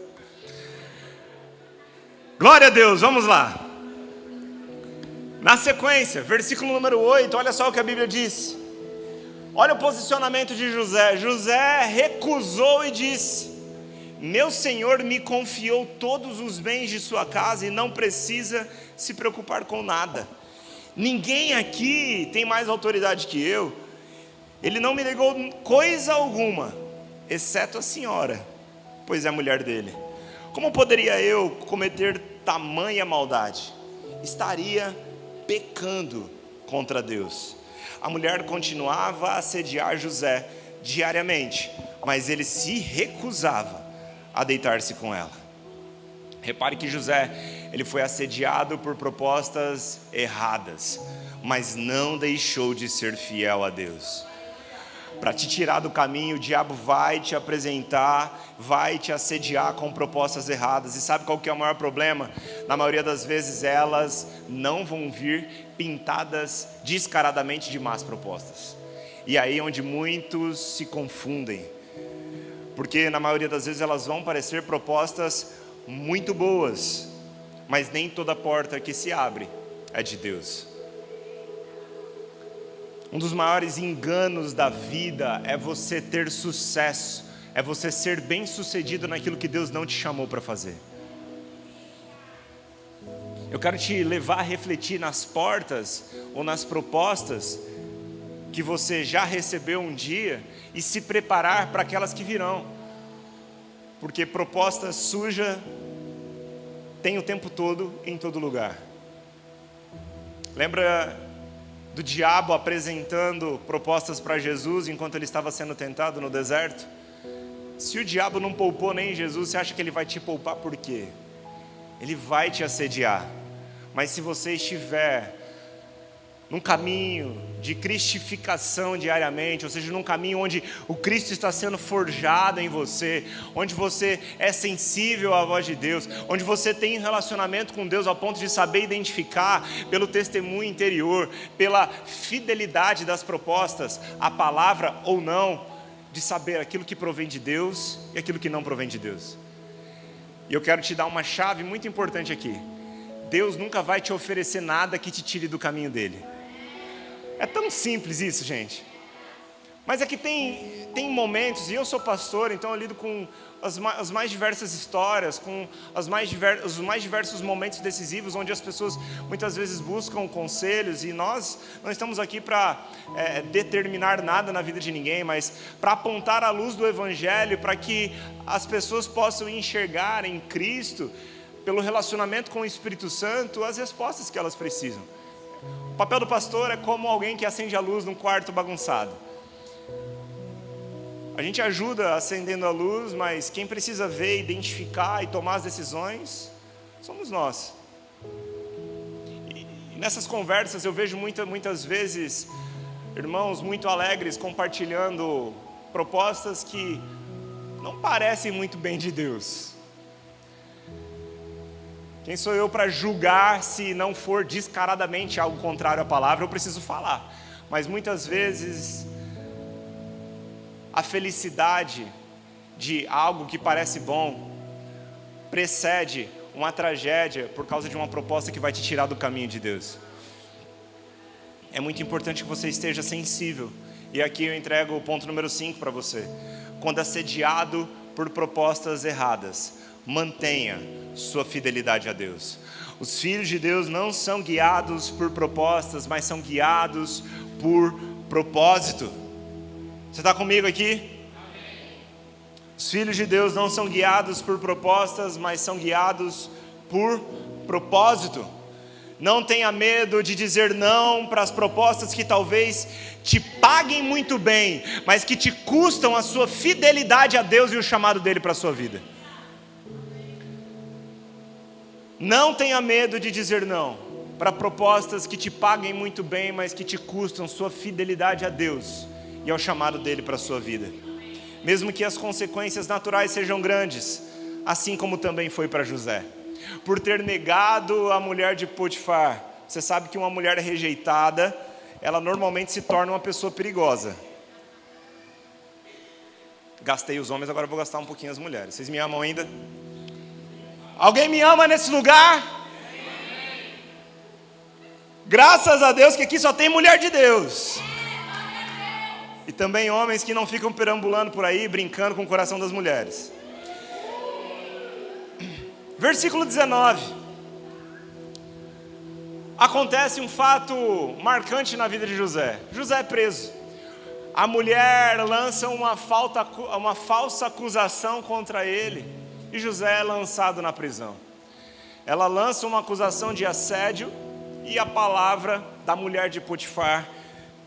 A: Glória a Deus, vamos lá. Na sequência, versículo número 8, olha só o que a Bíblia diz. Olha o posicionamento de José. José recusou e disse: meu senhor me confiou todos os bens de sua casa e não precisa se preocupar com nada. Ninguém aqui tem mais autoridade que eu. Ele não me negou coisa alguma, exceto a senhora, pois é a mulher dele. Como poderia eu cometer tamanha maldade? Estaria pecando contra Deus. A mulher continuava a assediar José diariamente, mas ele se recusava a deitar-se com ela. Repare que José, ele foi assediado por propostas erradas, mas não deixou de ser fiel a Deus. Para te tirar do caminho, o diabo vai te apresentar, vai te assediar com propostas erradas. E sabe qual que é o maior problema? Na maioria das vezes elas não vão vir pintadas descaradamente de más propostas. E aí é onde muitos se confundem. Porque na maioria das vezes elas vão parecer propostas muito boas, mas nem toda porta que se abre é de Deus. Um dos maiores enganos da vida é você ter sucesso, é você ser bem sucedido naquilo que Deus não te chamou para fazer. Eu quero te levar a refletir nas portas ou nas propostas que você já recebeu um dia e se preparar para aquelas que virão. Porque proposta suja tem o tempo todo, em todo lugar. Lembra do diabo apresentando propostas para Jesus enquanto ele estava sendo tentado no deserto? Se o diabo não poupou nem Jesus, você acha que ele vai te poupar por quê? Ele vai te assediar. Mas se você estiver num caminho de cristificação diariamente, ou seja, num caminho onde o Cristo está sendo forjado em você, onde você é sensível à voz de Deus, onde você tem um relacionamento com Deus ao ponto de saber identificar pelo testemunho interior, pela fidelidade das propostas, a palavra ou não, de saber aquilo que provém de Deus e aquilo que não provém de Deus. E eu quero te dar uma chave muito importante aqui. Deus nunca vai te oferecer nada que te tire do caminho dele. É tão simples isso, gente. Mas é que tem momentos, e eu sou pastor, então eu lido com as mais diversas histórias, com os mais diversos momentos decisivos, onde as pessoas muitas vezes buscam conselhos, e nós não estamos aqui para determinar nada na vida de ninguém, mas para apontar a luz do Evangelho, para que as pessoas possam enxergar em Cristo, pelo relacionamento com o Espírito Santo, as respostas que elas precisam. O papel do pastor é como alguém que acende a luz num quarto bagunçado. A gente ajuda acendendo a luz, mas quem precisa ver, identificar e tomar as decisões somos nós. E nessas conversas eu vejo muitas vezes irmãos muito alegres compartilhando propostas que não parecem muito bem de Deus. Quem sou eu para julgar se não for descaradamente algo contrário à palavra? Eu preciso falar. Mas muitas vezes a felicidade de algo que parece bom precede uma tragédia por causa de uma proposta que vai te tirar do caminho de Deus. É muito importante que você esteja sensível. E aqui eu entrego o ponto número 5 para você. Quando assediado por propostas erradas, mantenha sua fidelidade a Deus. Os filhos de Deus não são guiados por propostas, mas são guiados por propósito. Você está comigo aqui? Amém. Os filhos de Deus não são guiados por propostas, mas são guiados por propósito. Não tenha medo de dizer não para as propostas que talvez te paguem muito bem, mas que te custam a sua fidelidade a Deus e o chamado dele para a sua vida. Não tenha medo de dizer não para propostas que te paguem muito bem, mas que te custam sua fidelidade a Deus e ao chamado dele para a sua vida. Mesmo que as consequências naturais sejam grandes, assim como também foi para José. Por ter negado a mulher de Potifar. Você sabe que uma mulher rejeitada, ela normalmente se torna uma pessoa perigosa. Gastei os homens, agora vou gastar um pouquinho as mulheres. Vocês me amam ainda? Alguém me ama nesse lugar? Graças a Deus que aqui só tem mulher de Deus. E também homens que não ficam perambulando por aí, brincando com o coração das mulheres. Versículo 19. Acontece um fato marcante na vida de José. José é preso. A mulher lança uma falsa acusação contra ele. E José é lançado na prisão. Ela lança uma acusação de assédio e a palavra da mulher de Potifar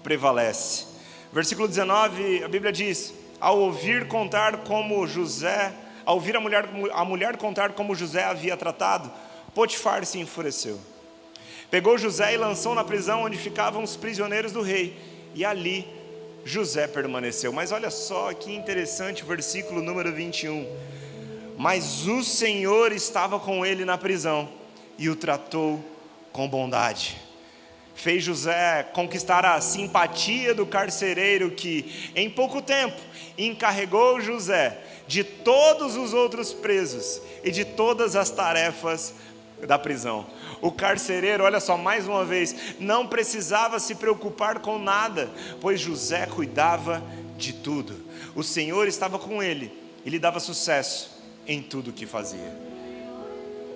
A: prevalece. Versículo 19, a Bíblia diz: ao ouvir contar como José Ao ouvir a mulher contar como José havia tratado, Potifar se enfureceu. Pegou José e lançou na prisão onde ficavam os prisioneiros do rei, e ali José permaneceu. Mas olha só que interessante o versículo número 21. Mas o Senhor estava com ele na prisão e o tratou com bondade. Fez José conquistar a simpatia do carcereiro que, em pouco tempo, encarregou José de todos os outros presos e de todas as tarefas da prisão. O carcereiro, olha só, mais uma vez, não precisava se preocupar com nada, pois José cuidava de tudo. O Senhor estava com ele e lhe dava sucesso em tudo o que fazia.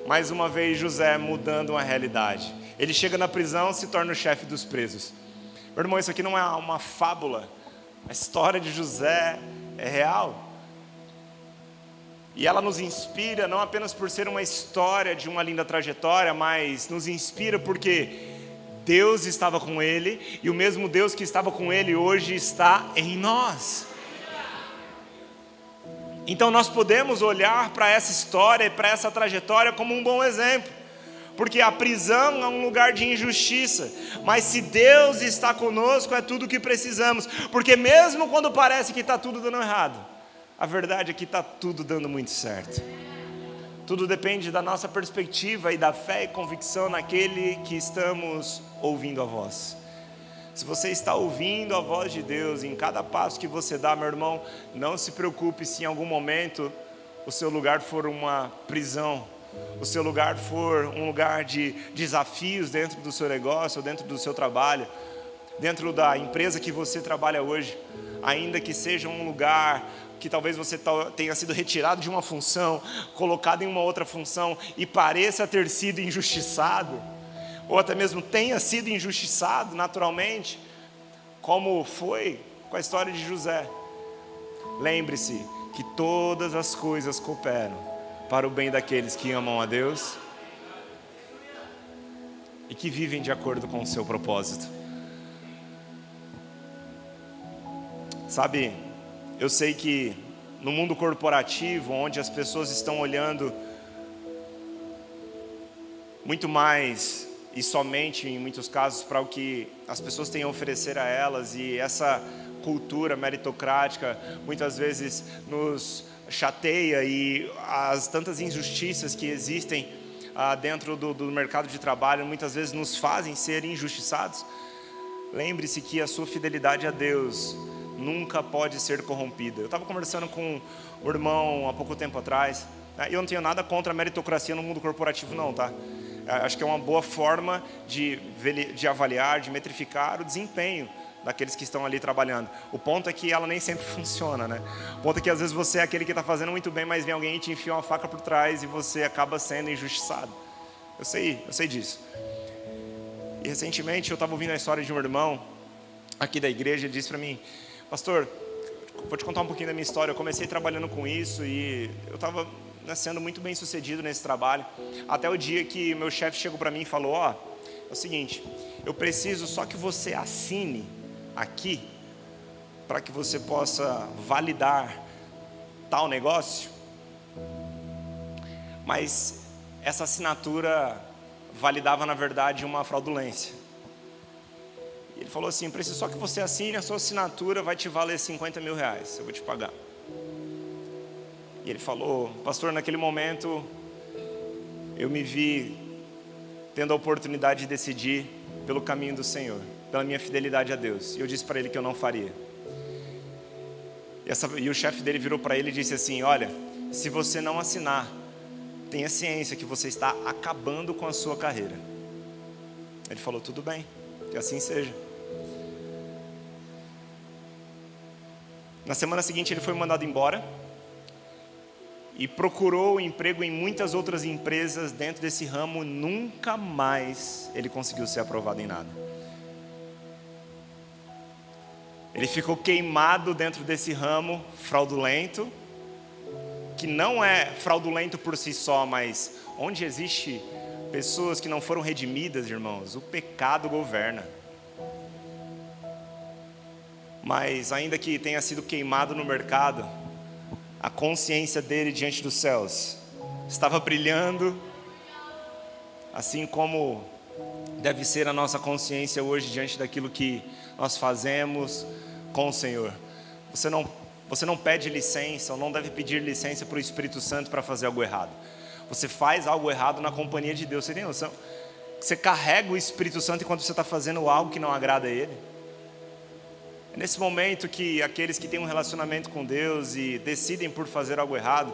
A: Mais uma vez José mudando uma realidade. Ele chega na prisão, se torna o chefe dos presos. Meu irmão, isso aqui não é uma fábula. A história de José é real. E ela nos inspira não apenas por ser uma história de uma linda trajetória, mas nos inspira porque Deus estava com ele, e o mesmo Deus que estava com ele hoje está em nós. Então nós podemos olhar para essa história e para essa trajetória como um bom exemplo. Porque a prisão é um lugar de injustiça, mas se Deus está conosco é tudo o que precisamos, porque mesmo quando parece que está tudo dando errado, a verdade é que está tudo dando muito certo. Tudo depende da nossa perspectiva e da fé e convicção naquele que estamos ouvindo a voz. Se você está ouvindo a voz de Deus em cada passo que você dá, meu irmão, não se preocupe se em algum momento o seu lugar for uma prisão, o seu lugar for um lugar de desafios dentro do seu negócio, ou dentro do seu trabalho, dentro da empresa que você trabalha hoje, ainda que seja um lugar que talvez você tenha sido retirado de uma função, colocado em uma outra função e pareça ter sido injustiçado, ou até mesmo tenha sido injustiçado naturalmente, como foi com a história de José. Lembre-se que todas as coisas cooperam para o bem daqueles que amam a Deus e que vivem de acordo com o seu propósito. Sabe, eu sei que no mundo corporativo, onde as pessoas estão olhando muito mais e somente em muitos casos para o que as pessoas têm a oferecer a elas, e essa cultura meritocrática muitas vezes nos chateia, e as tantas injustiças que existem dentro do mercado de trabalho muitas vezes nos fazem ser injustiçados. Lembre-se que a sua fidelidade a Deus nunca pode ser corrompida. Eu estava conversando com um irmão há pouco tempo atrás, e eu não tenho nada contra a meritocracia no mundo corporativo não, tá? Acho que é uma boa forma de avaliar, de metrificar o desempenho daqueles que estão ali trabalhando. O ponto é que ela nem sempre funciona, né? O ponto é que às vezes você é aquele que está fazendo muito bem, mas vem alguém e te enfia uma faca por trás e você acaba sendo injustiçado. Eu sei disso. E recentemente eu estava ouvindo a história de um irmão aqui da igreja. Ele disse para mim: pastor, vou te contar um pouquinho da minha história. Eu comecei trabalhando com isso e eu estava sendo muito bem sucedido nesse trabalho, até o dia que meu chefe chegou para mim e falou: é o seguinte, eu preciso só que você assine aqui, para que você possa validar tal negócio, mas essa assinatura validava na verdade uma fraudulência. Ele falou assim: preciso só que você assine, a sua assinatura vai te valer 50 mil reais, eu vou te pagar. E ele falou: pastor, naquele momento eu me vi tendo a oportunidade de decidir pelo caminho do Senhor, pela minha fidelidade a Deus, e eu disse para ele que eu não faria. E o chefe dele virou para ele e disse assim: olha, se você não assinar, tenha ciência que você está acabando com a sua carreira. Ele falou: tudo bem, que assim seja. Na semana seguinte ele foi mandado embora e procurou emprego em muitas outras empresas dentro desse ramo. Nunca mais ele conseguiu ser aprovado em nada. Ele ficou queimado dentro desse ramo fraudulento, que não é fraudulento por si só, mas onde existe pessoas que não foram redimidas, irmãos, o pecado governa. Mas ainda que tenha sido queimado no mercado, A consciência dele diante dos céus estava brilhando, assim como deve ser a nossa consciência hoje diante daquilo que nós fazemos com o Senhor. Você não pede licença, ou não deve pedir licença para o Espírito Santo para fazer algo errado. Você faz algo errado na companhia de Deus. Você tem noção? Você carrega o Espírito Santo enquanto você está fazendo algo que não agrada a Ele. É nesse momento que aqueles que têm um relacionamento com Deus e decidem por fazer algo errado,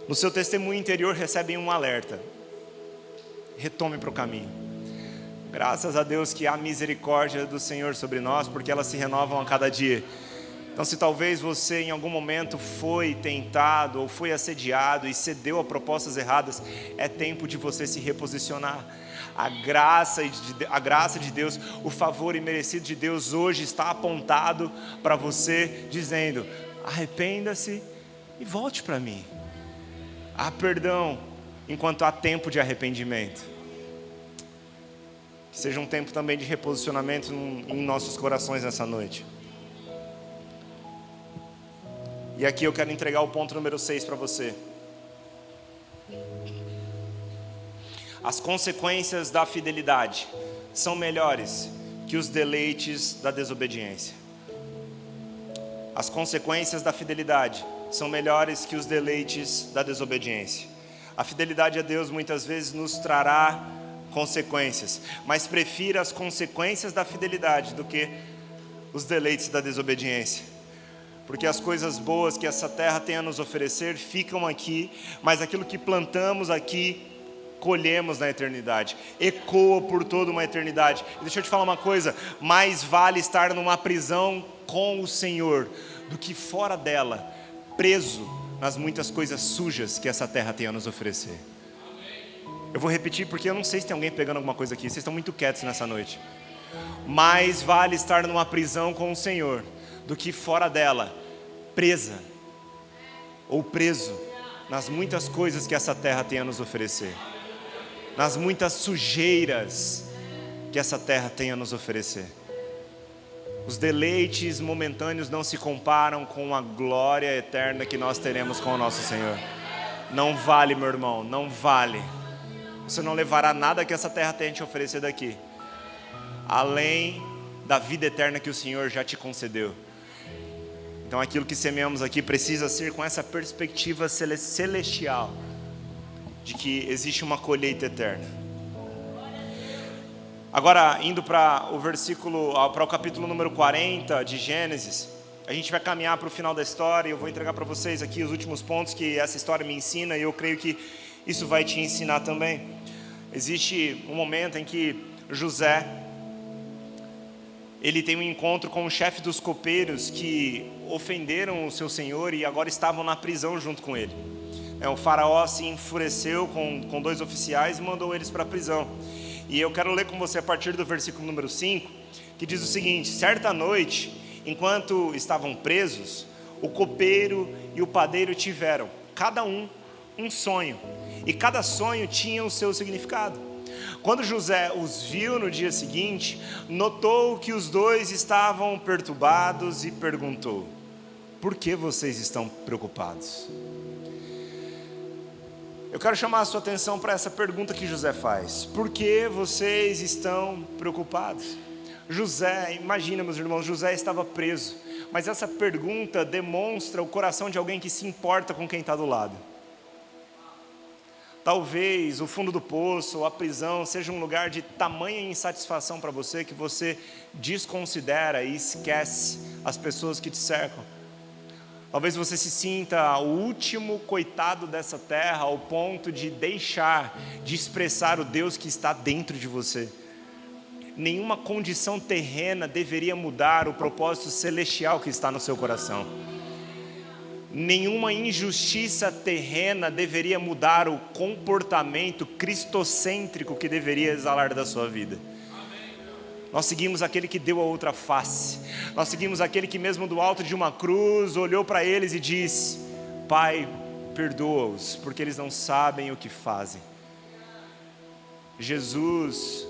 A: no seu testemunho interior recebem um alerta: retome para o caminho. Graças a Deus que há misericórdia do Senhor sobre nós, porque elas se renovam a cada dia. Então, se talvez você em algum momento foi tentado ou foi assediado e cedeu a propostas erradas, é tempo de você se reposicionar. A graça de Deus, o favor imerecido de Deus hoje está apontado para você, dizendo: arrependa-se e volte para mim. Há perdão enquanto há tempo de arrependimento. Que seja um tempo também de reposicionamento em nossos corações nessa noite. E aqui eu quero entregar o ponto número 6 para você. As consequências da fidelidade são melhores que os deleites da desobediência. As consequências da fidelidade são melhores que os deleites da desobediência. A fidelidade a Deus muitas vezes nos trará consequências, mas prefira as consequências da fidelidade do que os deleites da desobediência. Porque as coisas boas que essa terra tem a nos oferecer ficam aqui, mas aquilo que plantamos aqui, colhemos na eternidade, ecoa por toda uma eternidade. E deixa eu te falar uma coisa: mais vale estar numa prisão com o Senhor do que fora dela, preso nas muitas coisas sujas que essa terra tem a nos oferecer. Eu vou repetir porque eu não sei se tem alguém pegando alguma coisa aqui, vocês estão muito quietos nessa noite. Mais vale estar numa prisão com o Senhor do que fora dela, presa ou preso nas muitas coisas que essa terra tem a nos oferecer, nas muitas sujeiras que essa terra tem a nos oferecer. Os deleites momentâneos não se comparam com a glória eterna que nós teremos com o nosso Senhor. Não vale, meu irmão, não vale. Você não levará nada que essa terra tem a te oferecer daqui, além da vida eterna que o Senhor já te concedeu. Então aquilo que semeamos aqui precisa ser com essa perspectiva celestial, de que existe uma colheita eterna. Agora, indo para o capítulo número 40 de Gênesis, a gente vai caminhar para o final da história, e eu vou entregar para vocês aqui os últimos pontos que essa história me ensina, e eu creio que isso vai te ensinar também. Existe um momento em que José, ele tem um encontro com o chefe dos copeiros que ofenderam o seu senhor e agora estavam na prisão junto com ele. O faraó se enfureceu com 2 oficiais e mandou eles para a prisão. E eu quero ler com você a partir do versículo número 5, que diz o seguinte: certa noite, enquanto estavam presos, o copeiro e o padeiro tiveram, cada um sonho, e cada sonho tinha o seu significado. Quando José os viu no dia seguinte, notou que os 2 estavam perturbados e perguntou: por que vocês estão preocupados? Eu quero chamar a sua atenção para essa pergunta que José faz: por que vocês estão preocupados? José, imagina, meus irmãos, José estava preso, mas essa pergunta demonstra o coração de alguém que se importa com quem está do lado. Talvez o fundo do poço ou a prisão seja um lugar de tamanha insatisfação para você que você desconsidera e esquece as pessoas que te cercam. Talvez você se sinta o último coitado dessa terra ao ponto de deixar de expressar o Deus que está dentro de você. Nenhuma condição terrena deveria mudar o propósito celestial que está no seu coração. Nenhuma injustiça terrena deveria mudar o comportamento cristocêntrico que deveria exalar da sua vida. Nós seguimos aquele que deu a outra face. Nós seguimos aquele que mesmo do alto de uma cruz olhou para eles e disse: Pai, perdoa-os, porque eles não sabem o que fazem. Jesus,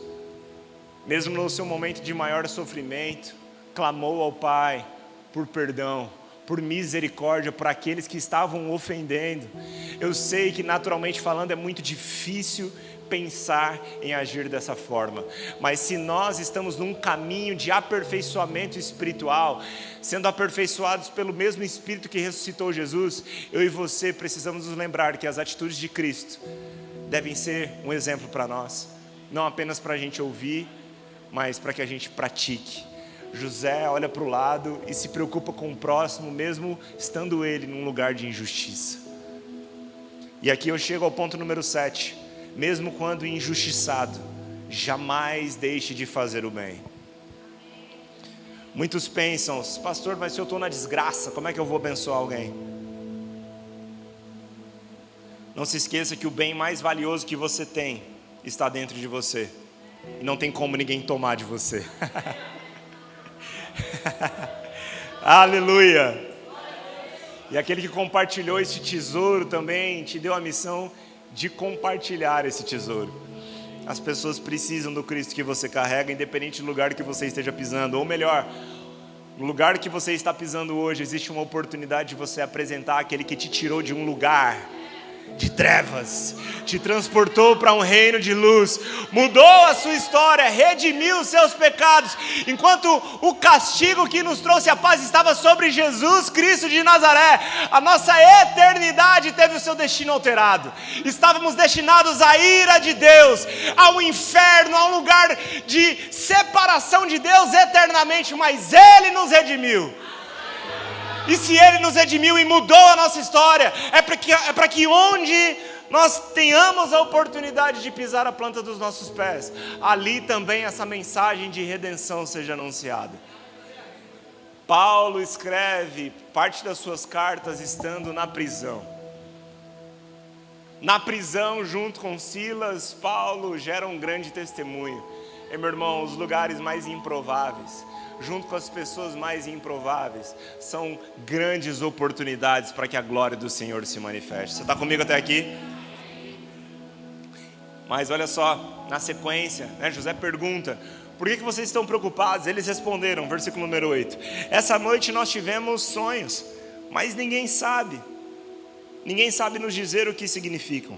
A: mesmo no seu momento de maior sofrimento, clamou ao Pai por perdão, por misericórdia, por aqueles que estavam ofendendo. Eu sei que, naturalmente falando, é muito difícil pensar em agir dessa forma, mas se nós estamos num caminho de aperfeiçoamento espiritual, sendo aperfeiçoados pelo mesmo Espírito que ressuscitou Jesus, eu e você precisamos nos lembrar que as atitudes de Cristo devem ser um exemplo para nós, não apenas para a gente ouvir, mas para que a gente pratique. José olha para o lado e se preocupa com o próximo, mesmo estando ele num lugar de injustiça. E aqui eu chego ao ponto número 7. Mesmo quando injustiçado, jamais deixe de fazer o bem. Muitos pensam: pastor, mas se eu estou na desgraça, como é que eu vou abençoar alguém? Não se esqueça que o bem mais valioso que você tem está dentro de você, e não tem como ninguém tomar de você. Aleluia! E aquele que compartilhou esse tesouro também te deu a missão de compartilhar esse tesouro. As pessoas precisam do Cristo que você carrega, independente do lugar que você esteja pisando. Ou melhor, no lugar que você está pisando hoje, existe uma oportunidade de você apresentar aquele que te tirou de um lugar de trevas, te transportou para um reino de luz, mudou a sua história, redimiu os seus pecados, enquanto o castigo que nos trouxe a paz estava sobre Jesus Cristo de Nazaré, a nossa eternidade teve o seu destino alterado. Estávamos destinados à ira de Deus, ao inferno, a um lugar de separação de Deus eternamente, mas Ele nos redimiu. E se Ele nos redimiu e mudou a nossa história, é para que onde nós tenhamos a oportunidade de pisar a planta dos nossos pés, ali também essa mensagem de redenção seja anunciada. Paulo escreve parte das suas cartas estando na prisão. Na prisão, junto com Silas, Paulo gera um grande testemunho. E, meu irmão, os lugares mais improváveis, junto com as pessoas mais improváveis, são grandes oportunidades para que a glória do Senhor se manifeste. Você está comigo até aqui? Mas olha só, na sequência, José pergunta: por que vocês estão preocupados? Eles responderam, versículo número 8: essa noite nós tivemos sonhos, mas ninguém sabe nos dizer o que significam.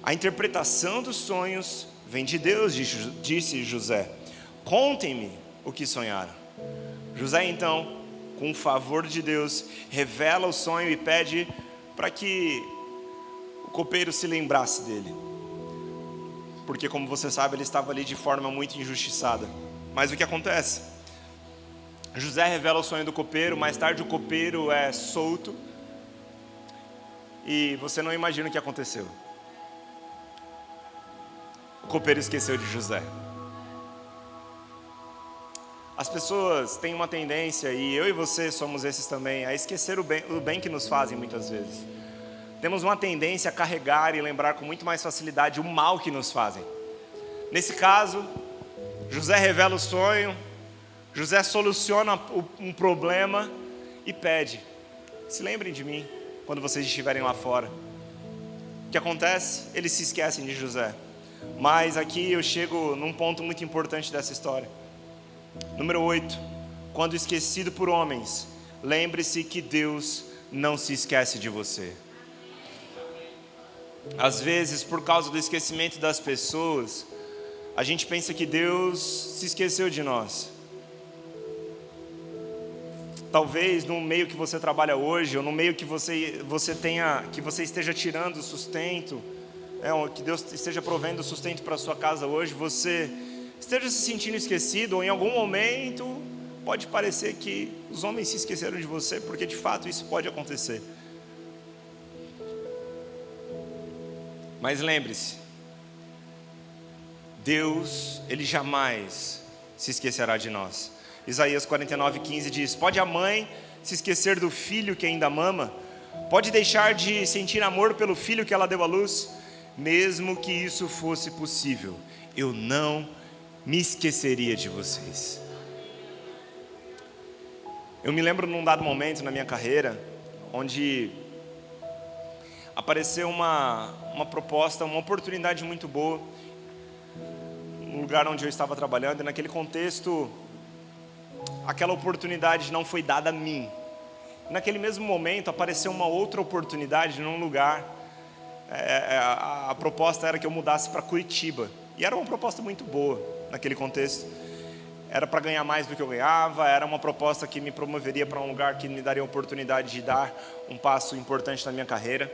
A: A interpretação dos sonhos vem de Deus, disse José. Contem-me o que sonharam. José então, com o favor de Deus, revela o sonho e pede para que o copeiro se lembrasse dele, porque, como você sabe, ele estava ali de forma muito injustiçada. Mas o que acontece? José revela o sonho do copeiro. Mais tarde o copeiro é solto, e você não imagina o que aconteceu. O copeiro esqueceu de José. As pessoas têm uma tendência, e eu e você somos esses também, a esquecer o bem que nos fazem muitas vezes. Temos uma tendência a carregar e lembrar com muito mais facilidade o mal que nos fazem. Nesse caso, José revela o sonho, José soluciona um problema e pede: se lembrem de mim quando vocês estiverem lá fora. O que acontece? Eles se esquecem de José. Mas aqui eu chego num ponto muito importante dessa história. Número 8. Quando esquecido por homens, lembre-se que Deus não se esquece de você. Às vezes, por causa do esquecimento das pessoas, a gente pensa que Deus se esqueceu de nós. Talvez no meio que você trabalha hoje, ou no meio que você esteja tirando o sustento, ou que Deus esteja provendo o sustento para a sua casa hoje, você esteja se sentindo esquecido, ou em algum momento pode parecer que os homens se esqueceram de você, porque de fato isso pode acontecer. Mas lembre-se, Deus, Ele jamais se esquecerá de nós. Isaías 49:15 diz: pode a mãe se esquecer do filho que ainda mama? Pode deixar de sentir amor pelo filho que ela deu à luz? Mesmo que isso fosse possível, eu não me esqueceria de vocês. Eu me lembro num dado momento na minha carreira, onde apareceu uma proposta, uma oportunidade muito boa, no lugar onde eu estava trabalhando, e naquele contexto aquela oportunidade não foi dada a mim. Naquele mesmo momento apareceu uma outra oportunidade num lugar. A proposta era que eu mudasse para Curitiba. E era uma proposta muito boa naquele contexto. Era para ganhar mais do que eu ganhava, era uma proposta que me promoveria para um lugar que me daria a oportunidade de dar um passo importante na minha carreira.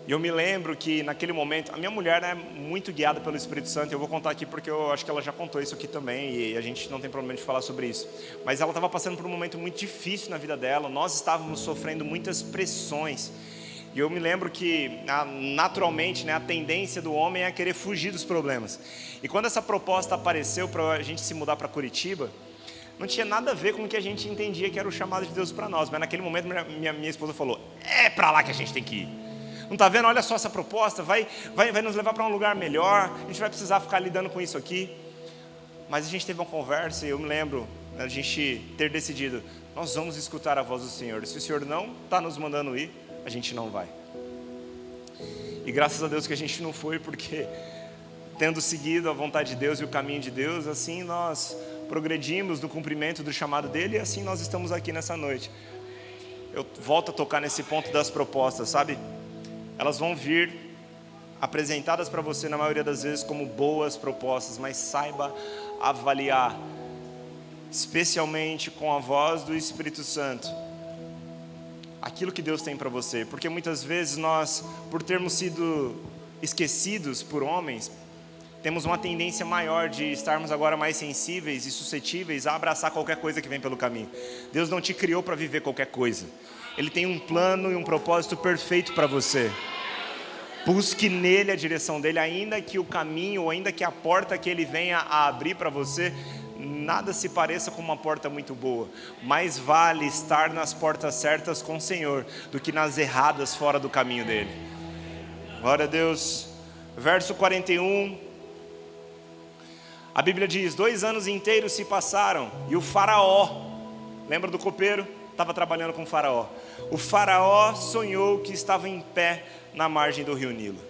A: E eu me lembro que naquele momento, a minha mulher é muito guiada pelo Espírito Santo. Eu vou contar aqui porque eu acho que ela já contou isso aqui também e a gente não tem problema de falar sobre isso. Mas ela estava passando por um momento muito difícil na vida dela. Nós estávamos sofrendo muitas pressões. E eu me lembro que, naturalmente, a tendência do homem é querer fugir dos problemas. E quando essa proposta apareceu para a gente se mudar para Curitiba, não tinha nada a ver com o que a gente entendia que era o chamado de Deus para nós. Mas naquele momento minha esposa falou, é para lá que a gente tem que ir. Não está vendo? Olha só essa proposta, vai nos levar para um lugar melhor, a gente vai precisar ficar lidando com isso aqui. Mas a gente teve uma conversa e eu me lembro a gente ter decidido, nós vamos escutar a voz do Senhor. Se o Senhor não está nos mandando ir, a gente não vai. E graças a Deus que a gente não foi, porque tendo seguido a vontade de Deus e o caminho de Deus, assim nós progredimos no cumprimento do chamado dele, e assim nós estamos aqui nessa noite. Eu volto a tocar nesse ponto das propostas, sabe? Elas vão vir apresentadas para você na maioria das vezes como boas propostas, mas saiba avaliar, especialmente com a voz do Espírito Santo, aquilo que Deus tem para você. Porque muitas vezes nós, por termos sido esquecidos por homens, temos uma tendência maior de estarmos agora mais sensíveis e suscetíveis a abraçar qualquer coisa que vem pelo caminho. Deus não te criou para viver qualquer coisa. Ele tem um plano e um propósito perfeito para você. Busque nele a direção dele, ainda que o caminho, ou ainda que a porta que ele venha a abrir para você, nada se pareça com uma porta muito boa. Mais vale estar nas portas certas com o Senhor do que nas erradas fora do caminho dele. Glória a Deus. Verso 41. A Bíblia diz, 2 anos inteiros se passaram e o faraó, lembra do copeiro? Estava trabalhando com o faraó. O faraó sonhou que estava em pé na margem do rio Nilo.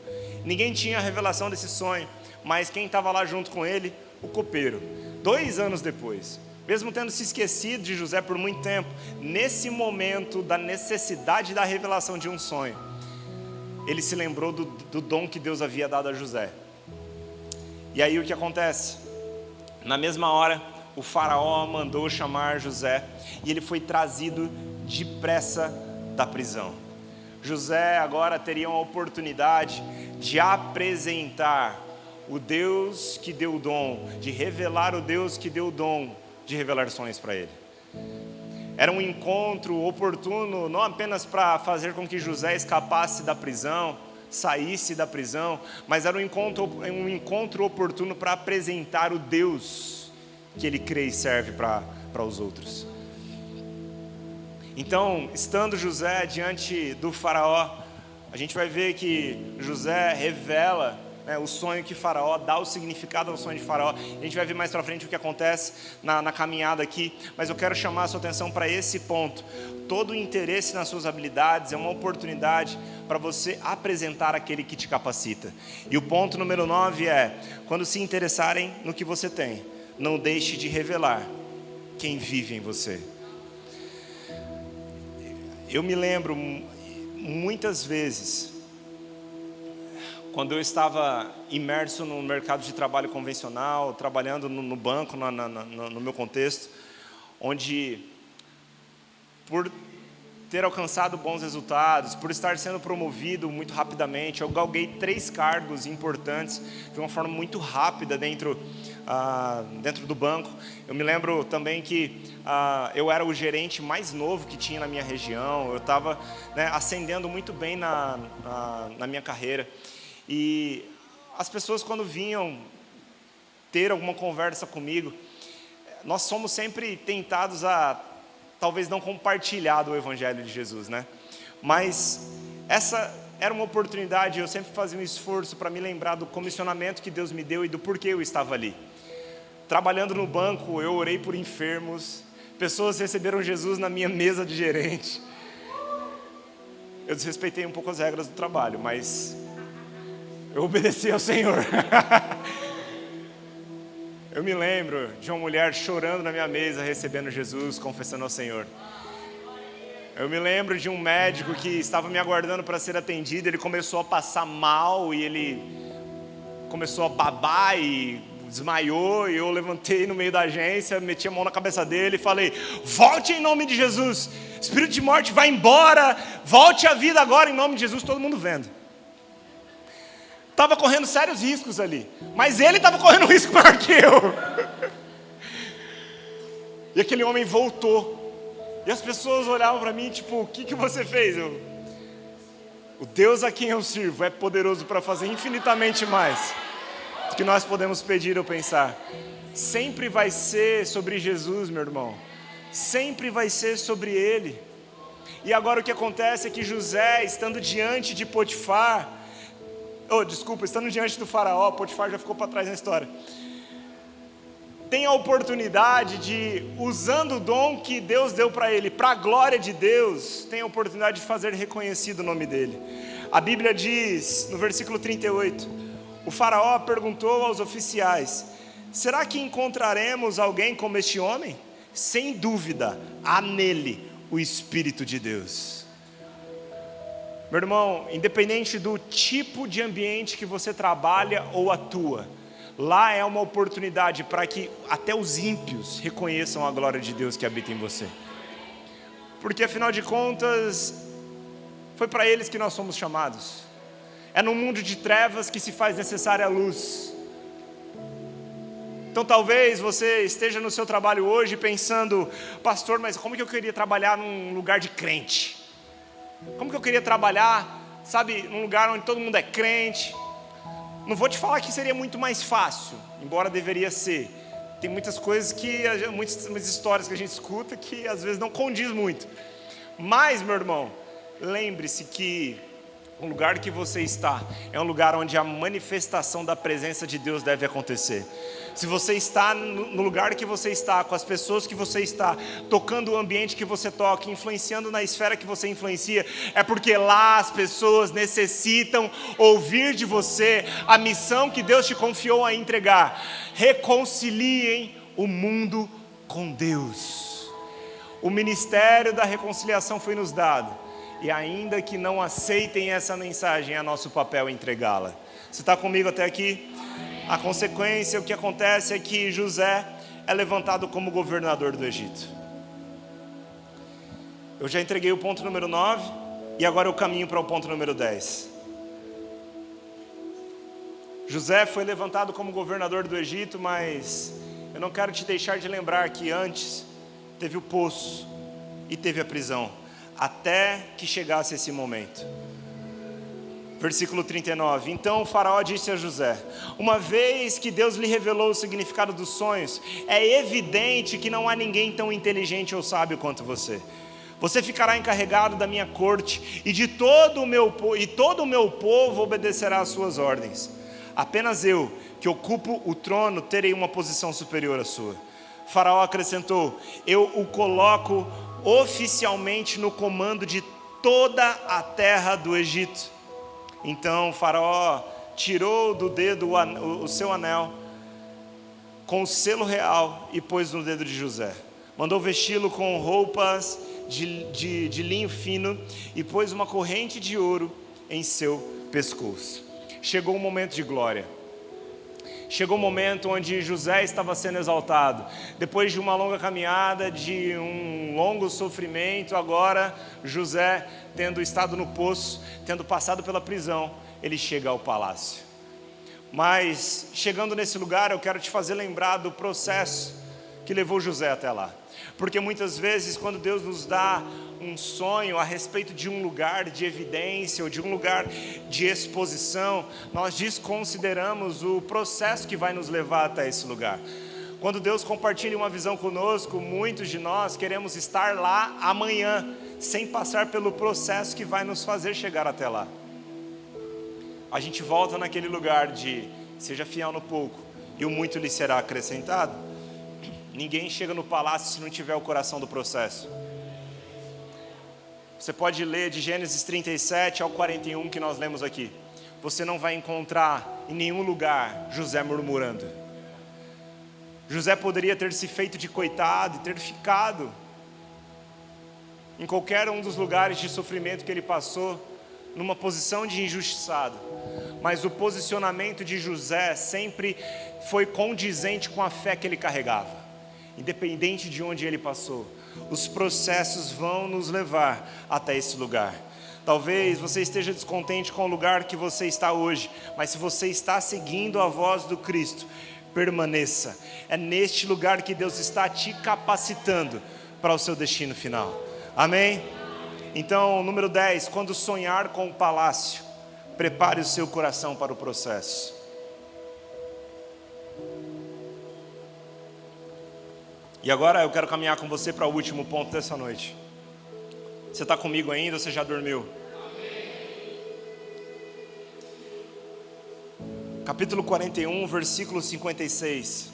A: Ninguém tinha a revelação desse sonho, mas quem estava lá junto com ele? O copeiro. 2 anos depois, mesmo tendo se esquecido de José por muito tempo, nesse momento da necessidade da revelação de um sonho, ele se lembrou do dom que Deus havia dado a José. E aí o que acontece? Na mesma hora, o faraó mandou chamar José e ele foi trazido depressa da prisão. José agora teria uma oportunidade de apresentar o Deus que deu o dom, de revelar o Deus que deu o dom de revelar sonhos para ele. Era um encontro oportuno, não apenas para fazer com que José escapasse da prisão, saísse da prisão, mas era um encontro oportuno para apresentar o Deus que ele crê e serve para os outros. Então, estando José diante do faraó, a gente vai ver que José revela o sonho que Faraó, dá o significado ao sonho de Faraó. A gente vai ver mais para frente o que acontece na caminhada aqui, mas eu quero chamar a sua atenção para esse ponto. Todo o interesse nas suas habilidades é uma oportunidade para você apresentar aquele que te capacita. E o ponto número 9 é, quando se interessarem no que você tem, não deixe de revelar quem vive em você. Eu me lembro muitas vezes, quando eu estava imerso no mercado de trabalho convencional, trabalhando no banco, no meu contexto, onde, por ter alcançado bons resultados, por estar sendo promovido muito rapidamente, eu galguei 3 cargos importantes de uma forma muito rápida dentro do banco. Eu me lembro também que eu era o gerente mais novo que tinha na minha região, eu estava ascendendo muito bem na minha carreira. E as pessoas, quando vinham ter alguma conversa comigo, nós somos sempre tentados a talvez não compartilhar do Evangelho de Jesus, Mas essa era uma oportunidade, eu sempre fazia um esforço para me lembrar do comissionamento que Deus me deu e do porquê eu estava ali. Trabalhando no banco, eu orei por enfermos, pessoas receberam Jesus na minha mesa de gerente. Eu desrespeitei um pouco as regras do trabalho, mas eu obedeci ao Senhor. Eu me lembro de uma mulher chorando na minha mesa, recebendo Jesus, confessando ao Senhor. Eu me lembro de um médico que estava me aguardando para ser atendido, ele começou a passar mal e ele começou a babar e desmaiou, e eu levantei no meio da agência, meti a mão na cabeça dele e falei: volte em nome de Jesus, espírito de morte vai embora, volte à vida agora em nome de Jesus. Todo mundo vendo. Estava correndo sérios riscos ali, mas ele estava correndo risco maior que eu. E aquele homem voltou. E as pessoas olhavam para mim, tipo, o que você fez? O Deus a quem eu sirvo é poderoso para fazer infinitamente mais do que nós podemos pedir ou pensar. Sempre vai ser sobre Jesus, meu irmão. Sempre vai ser sobre Ele. E agora o que acontece é que José, estando diante de Potifar, estando diante do faraó, Potifar já ficou para trás na história, tem a oportunidade de, usando o dom que Deus deu para ele, para a glória de Deus, tem a oportunidade de fazer reconhecido o nome dele. A Bíblia diz, no versículo 38, o faraó perguntou aos oficiais: será que encontraremos alguém como este homem? Sem dúvida, há nele o Espírito de Deus. Meu irmão, independente do tipo de ambiente que você trabalha ou atua, lá é uma oportunidade para que até os ímpios reconheçam a glória de Deus que habita em você. Porque afinal de contas, foi para eles que nós somos chamados. É no mundo de trevas que se faz necessária a luz. Então talvez você esteja no seu trabalho hoje pensando: pastor, mas como que eu queria trabalhar num lugar de crente? Como que eu queria trabalhar, sabe, num lugar onde todo mundo é crente? Não vou te falar que seria muito mais fácil, embora deveria ser. Tem muitas coisas muitas histórias que a gente escuta que às vezes não condiz muito. Mas, meu irmão, lembre-se que o lugar que você está é um lugar onde a manifestação da presença de Deus deve acontecer. Se você está no lugar que você está, com as pessoas que você está, tocando o ambiente que você toca, influenciando na esfera que você influencia, é porque lá as pessoas necessitam ouvir de você a missão que Deus te confiou a entregar. Reconciliem o mundo com Deus. O ministério da reconciliação foi nos dado, e ainda que não aceitem essa mensagem, é nosso papel entregá-la. Você está comigo até aqui? A consequência, o que acontece é que José é levantado como governador do Egito. Eu já entreguei o ponto número 9 e agora eu caminho para o ponto número 10. José foi levantado como governador do Egito, mas eu não quero te deixar de lembrar que antes teve o poço e teve a prisão, até que chegasse esse momento. Versículo 39, então o faraó disse a José: uma vez que Deus lhe revelou o significado dos sonhos, é evidente que não há ninguém tão inteligente ou sábio quanto você. Você ficará encarregado da minha corte, e todo o meu povo obedecerá às suas ordens. Apenas eu, que ocupo o trono, terei uma posição superior à sua. Faraó acrescentou: eu o coloco oficialmente no comando de toda a terra do Egito. Então o faraó tirou do dedo o seu anel com o selo real e pôs no dedo de José. Mandou vesti-lo com roupas de linho fino e pôs uma corrente de ouro em seu pescoço. Chegou um momento de glória. Chegou um momento onde José estava sendo exaltado. Depois de uma longa caminhada, de um longo sofrimento, agora José, tendo estado no poço, tendo passado pela prisão, ele chega ao palácio. Mas, chegando nesse lugar, eu quero te fazer lembrar do processo que levou José até lá. Porque muitas vezes, quando Deus nos dá um sonho a respeito de um lugar de evidência ou de um lugar de exposição, nós desconsideramos o processo que vai nos levar até esse lugar. Quando Deus compartilha uma visão conosco, muitos de nós queremos estar lá amanhã, sem passar pelo processo que vai nos fazer chegar até lá. A gente volta naquele lugar de seja fiel no pouco e o muito lhe será acrescentado. Ninguém chega no palácio se não tiver o coração do processo. Você pode ler de Gênesis 37 ao 41 que nós lemos aqui. Você não vai encontrar em nenhum lugar José murmurando. José poderia ter se feito de coitado e ter ficado em qualquer um dos lugares de sofrimento que ele passou, numa posição de injustiçado. Mas o posicionamento de José sempre foi condizente com a fé que ele carregava. Independente de onde ele passou, os processos vão nos levar até esse lugar. Talvez você esteja descontente com o lugar que você está hoje, mas se você está seguindo a voz do Cristo, permaneça. É neste lugar que Deus está te capacitando para o seu destino final. Amém? Então, número 10, quando sonhar com o palácio, prepare o seu coração para o processo. E agora eu quero caminhar com você para o último ponto dessa noite. Você está comigo ainda ou você já dormiu? Capítulo 41, versículo 56.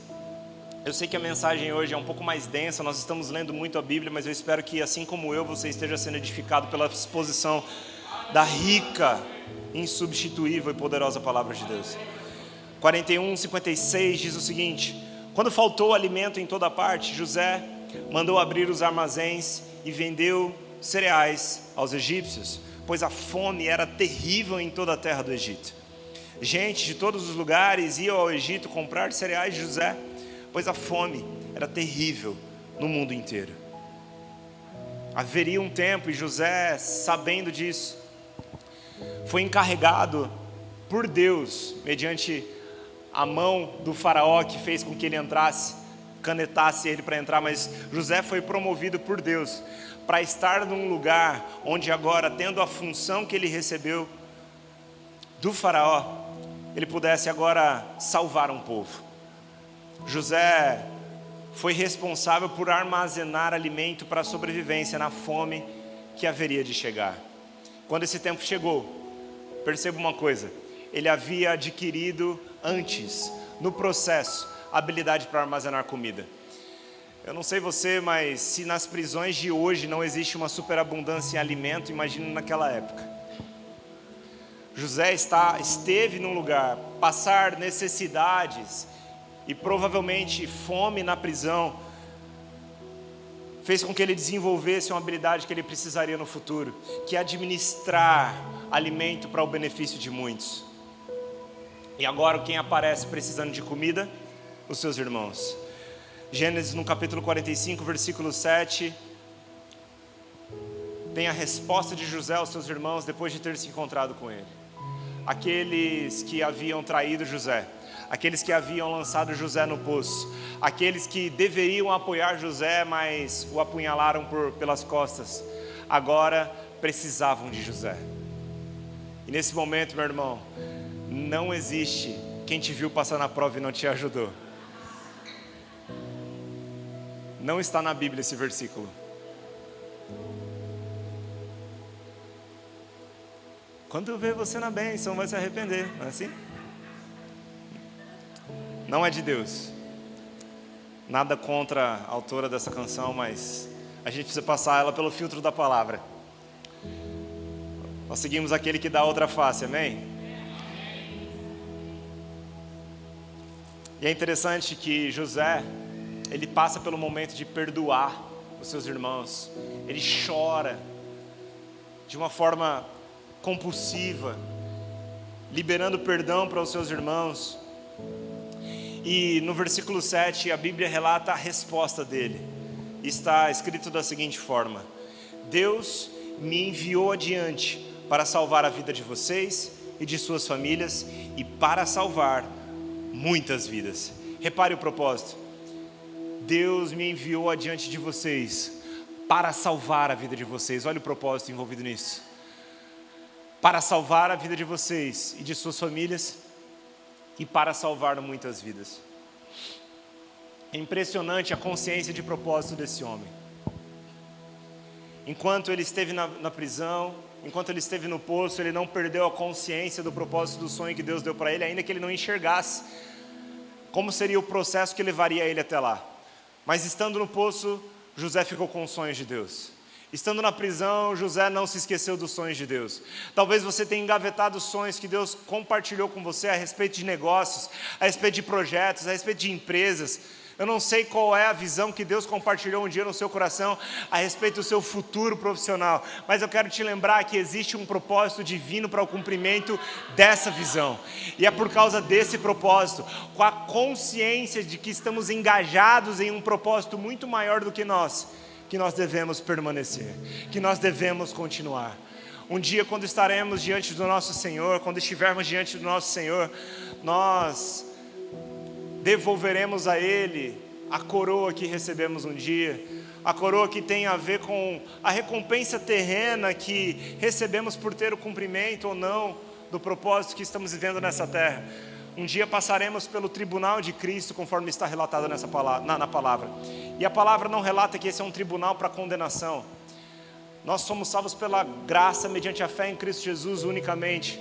A: Eu sei que a mensagem hoje é um pouco mais densa, nós estamos lendo muito a Bíblia, mas eu espero que, assim como eu, você esteja sendo edificado pela exposição da rica, insubstituível e poderosa palavra de Deus. 41, 56 diz o seguinte: quando faltou alimento em toda parte, José mandou abrir os armazéns e vendeu cereais aos egípcios, pois a fome era terrível em toda a terra do Egito. Gente de todos os lugares iam ao Egito comprar cereais de José, pois a fome era terrível no mundo inteiro. Haveria um tempo, e José, sabendo disso, foi encarregado por Deus, mediante a mão do faraó que fez com que ele entrasse, canetasse ele para entrar, mas José foi promovido por Deus para estar num lugar onde agora, tendo a função que ele recebeu do faraó, ele pudesse agora salvar um povo. José foi responsável por armazenar alimento para a sobrevivência na fome que haveria de chegar. Quando esse tempo chegou, perceba uma coisa: ele havia adquirido antes, no processo, a habilidade para armazenar comida. Eu não sei você, mas se nas prisões de hoje não existe uma superabundância em alimento, imagine naquela época. José esteve num lugar, passar necessidades e provavelmente fome na prisão, fez com que ele desenvolvesse uma habilidade que ele precisaria no futuro, que é administrar alimento para o benefício de muitos. E agora quem aparece precisando de comida? Os seus irmãos. Gênesis no capítulo 45, versículo 7, tem a resposta de José aos seus irmãos depois de ter se encontrado com ele. Aqueles que haviam traído José, aqueles que haviam lançado José no poço, aqueles que deveriam apoiar José, mas o apunhalaram pelas costas, agora precisavam de José. E nesse momento, meu irmão, não existe quem te viu passar na prova e não te ajudou. Não está na Bíblia esse versículo. Quando vê você na bênção, vai se arrepender, não é assim? Não é de Deus. Nada contra a autora dessa canção, mas a gente precisa passar ela pelo filtro da palavra. Nós seguimos aquele que dá outra face, amém? E é interessante que José, ele passa pelo momento de perdoar os seus irmãos. Ele chora de uma forma compulsiva, liberando perdão para os seus irmãos. E no versículo 7, a Bíblia relata a resposta dele. Está escrito da seguinte forma: Deus me enviou adiante para salvar a vida de vocês e de suas famílias e para salvar muitas vidas. Repare o propósito. Deus me enviou adiante de vocês para salvar a vida de vocês. Olha o propósito envolvido nisso. Para salvar a vida de vocês e de suas famílias e para salvar muitas vidas. É impressionante a consciência de propósito desse homem. Enquanto ele esteve na prisão, enquanto ele esteve no poço, ele não perdeu a consciência do propósito do sonho que Deus deu para ele, ainda que ele não enxergasse como seria o processo que levaria ele até lá. Mas estando no poço, José ficou com os sonhos de Deus. Estando na prisão, José não se esqueceu dos sonhos de Deus. Talvez você tenha engavetado os sonhos que Deus compartilhou com você a respeito de negócios, a respeito de projetos, a respeito de empresas. Eu não sei qual é a visão que Deus compartilhou um dia no seu coração a respeito do seu futuro profissional, mas eu quero te lembrar que existe um propósito divino para o cumprimento dessa visão. E é por causa desse propósito, com a consciência de que estamos engajados em um propósito muito maior do que nós devemos permanecer, que nós devemos continuar. Um dia, quando estaremos diante do nosso Senhor, quando estivermos diante do nosso Senhor, nós devolveremos a Ele a coroa que recebemos um dia, a coroa que tem a ver com a recompensa terrena que recebemos por ter o cumprimento ou não do propósito que estamos vivendo nessa terra. Um dia passaremos pelo tribunal de Cristo, conforme está relatado na palavra. E a palavra não relata que esse é um tribunal para condenação. Nós somos salvos pela graça, mediante a fé em Cristo Jesus unicamente.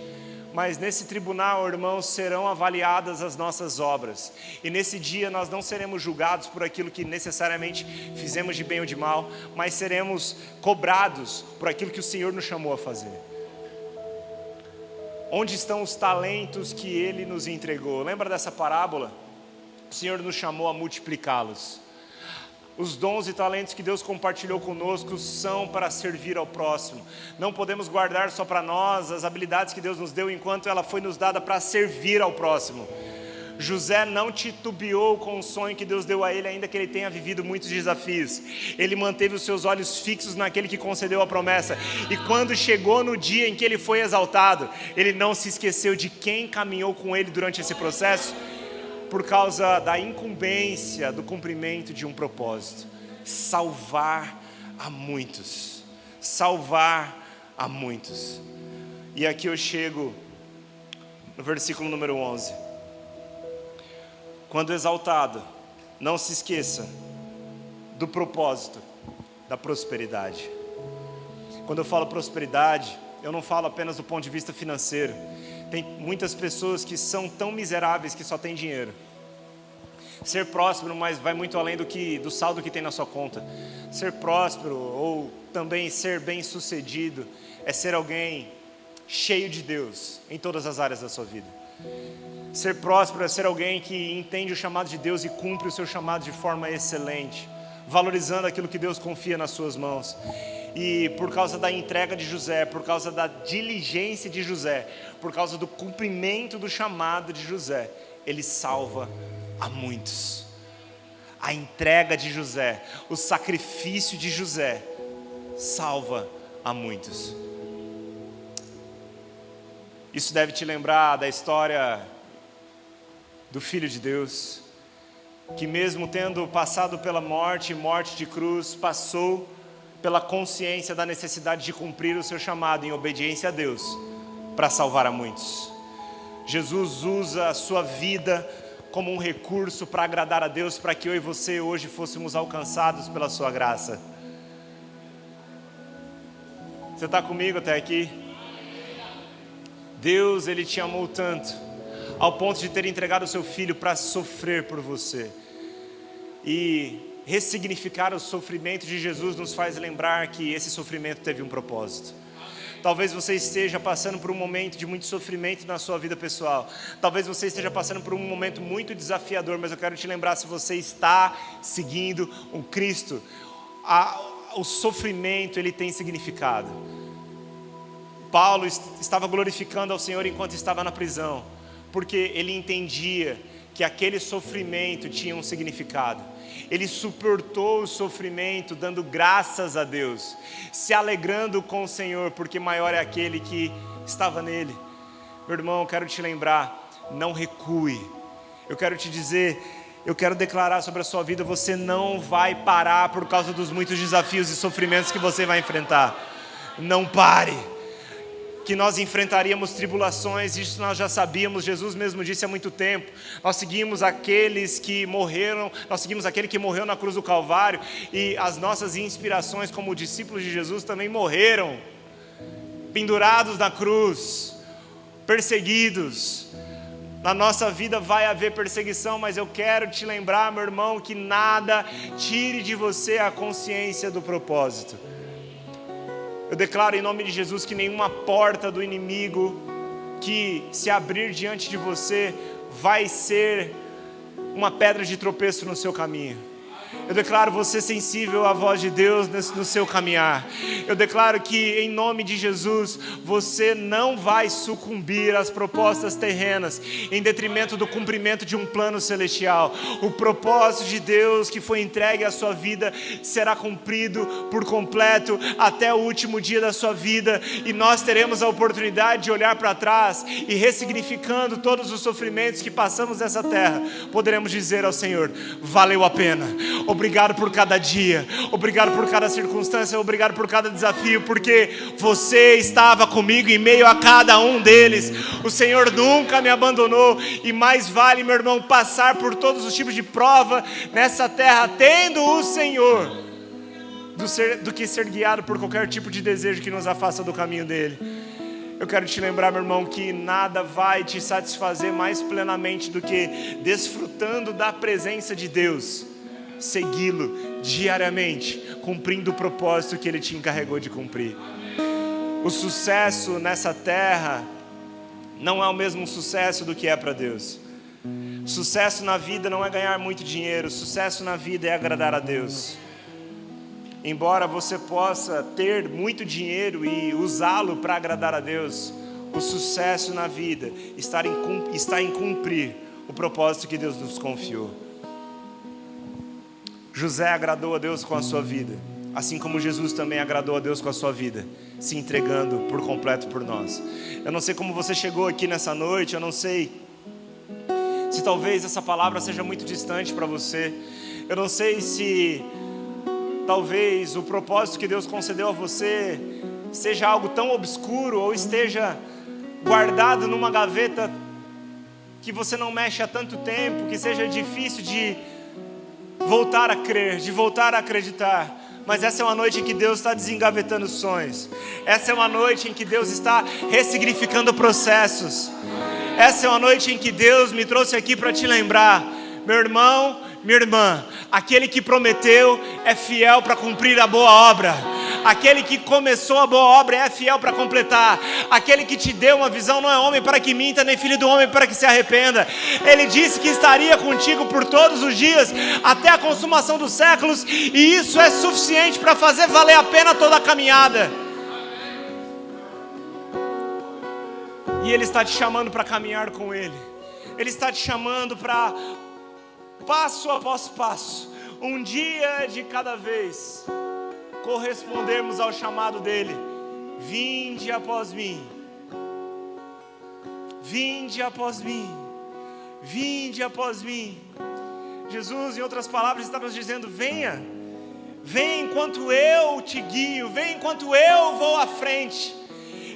A: Mas nesse tribunal, irmãos, serão avaliadas as nossas obras. E nesse dia nós não seremos julgados por aquilo que necessariamente fizemos de bem ou de mal, mas seremos cobrados por aquilo que o Senhor nos chamou a fazer. Onde estão os talentos que Ele nos entregou? Lembra dessa parábola? O Senhor nos chamou a multiplicá-los. Os dons e talentos que Deus compartilhou conosco são para servir ao próximo. Não podemos guardar só para nós as habilidades que Deus nos deu, enquanto ela foi nos dada para servir ao próximo. José não titubeou com o sonho que Deus deu a ele, ainda que ele tenha vivido muitos desafios. Ele manteve os seus olhos fixos naquele que concedeu a promessa. E quando chegou no dia em que ele foi exaltado, ele não se esqueceu de quem caminhou com ele durante esse processo, por causa da incumbência do cumprimento de um propósito: salvar a muitos. Salvar a muitos. E aqui eu chego no versículo número 11. Quando exaltado, não se esqueça do propósito da prosperidade. Quando eu falo prosperidade, eu não falo apenas do ponto de vista financeiro. Tem muitas pessoas que são tão miseráveis que só têm dinheiro. Ser próspero, mas vai muito além do saldo que tem na sua conta. Ser próspero, ou também ser bem-sucedido, é ser alguém cheio de Deus em todas as áreas da sua vida. Ser próspero é ser alguém que entende o chamado de Deus e cumpre o seu chamado de forma excelente, valorizando aquilo que Deus confia nas suas mãos. E por causa da entrega de José, por causa da diligência de José, por causa do cumprimento do chamado de José, ele salva a muitos. A entrega de José, o sacrifício de José, salva a muitos. Isso deve te lembrar da história do Filho de Deus, que mesmo tendo passado pela morte de cruz, passou pela consciência da necessidade de cumprir o seu chamado em obediência a Deus, para salvar a muitos. Jesus usa a sua vida como um recurso para agradar a Deus, para que eu e você hoje fôssemos alcançados pela sua graça. Você está comigo até aqui? Deus, Ele te amou tanto, ao ponto de ter entregado o seu Filho para sofrer por você. E ressignificar o sofrimento de Jesus nos faz lembrar que esse sofrimento teve um propósito. Talvez você esteja passando por um momento de muito sofrimento na sua vida pessoal. Talvez você esteja passando por um momento muito desafiador, mas eu quero te lembrar, se você está seguindo um Cristo, o sofrimento, ele tem significado. Paulo estava glorificando ao Senhor enquanto estava na prisão, porque ele entendia que aquele sofrimento tinha um significado. Ele suportou o sofrimento dando graças a Deus, se alegrando com o Senhor, porque maior é aquele que estava nele. Meu irmão, eu quero te lembrar, não recue. Eu quero te dizer, eu quero declarar sobre a sua vida: você não vai parar por causa dos muitos desafios e sofrimentos que você vai enfrentar. Não pare. Que nós enfrentaríamos tribulações, isso nós já sabíamos. Jesus mesmo disse há muito tempo. Nós seguimos aqueles que morreram, nós seguimos aquele que morreu na cruz do Calvário, e as nossas inspirações como discípulos de Jesus também morreram, pendurados na cruz, perseguidos. Na nossa vida vai haver perseguição, mas eu quero te lembrar, meu irmão, que nada tire de você a consciência do propósito. Eu declaro em nome de Jesus que nenhuma porta do inimigo que se abrir diante de você vai ser uma pedra de tropeço no seu caminho. Eu declaro você sensível à voz de Deus no seu caminhar. Eu declaro que, em nome de Jesus, você não vai sucumbir às propostas terrenas em detrimento do cumprimento de um plano celestial. O propósito de Deus que foi entregue à sua vida será cumprido por completo até o último dia da sua vida, e nós teremos a oportunidade de olhar para trás e, ressignificando todos os sofrimentos que passamos nessa terra, poderemos dizer ao Senhor: valeu a pena. Obrigado por cada dia, obrigado por cada circunstância, obrigado por cada desafio, porque você estava comigo em meio a cada um deles. O Senhor nunca me abandonou, e mais vale, meu irmão, passar por todos os tipos de prova nessa terra, tendo o Senhor, do que ser guiado por qualquer tipo de desejo que nos afasta do caminho dele. Eu quero te lembrar, meu irmão, que nada vai te satisfazer mais plenamente do que desfrutando da presença de Deus, segui-lo diariamente, cumprindo o propósito que Ele te encarregou de cumprir. O sucesso nessa terra não é o mesmo sucesso do que é para Deus. Sucesso na vida não é ganhar muito dinheiro, sucesso na vida é agradar a Deus. Embora você possa ter muito dinheiro e usá-lo para agradar a Deus, o sucesso na vida está em cumprir o propósito que Deus nos confiou. José agradou a Deus com a sua vida, assim como Jesus também agradou a Deus com a sua vida, se entregando por completo por nós. Eu não sei como você chegou aqui nessa noite, eu não sei se talvez essa palavra seja muito distante para você, eu não sei se talvez o propósito que Deus concedeu a você seja algo tão obscuro ou esteja guardado numa gaveta que você não mexe há tanto tempo, que seja difícil de voltar a crer, de voltar a acreditar. Mas essa é uma noite em que Deus está desengavetando sonhos. Essa é uma noite em que Deus está ressignificando processos. Essa é uma noite em que Deus me trouxe aqui para te lembrar, meu irmão, minha irmã, aquele que prometeu é fiel para cumprir a boa obra. Aquele que começou a boa obra é fiel para completar. Aquele que te deu uma visão não é homem para que minta, nem filho do homem para que se arrependa. Ele disse que estaria contigo por todos os dias, até a consumação dos séculos, e isso é suficiente para fazer valer a pena toda a caminhada. E Ele está te chamando para caminhar com Ele. Ele está te chamando para, passo após passo, um dia de cada vez, correspondermos ao chamado dele. Vinde após mim, vinde após mim, vinde após mim. Jesus, em outras palavras, está nos dizendo: venha, venha enquanto eu te guio, venha enquanto eu vou à frente,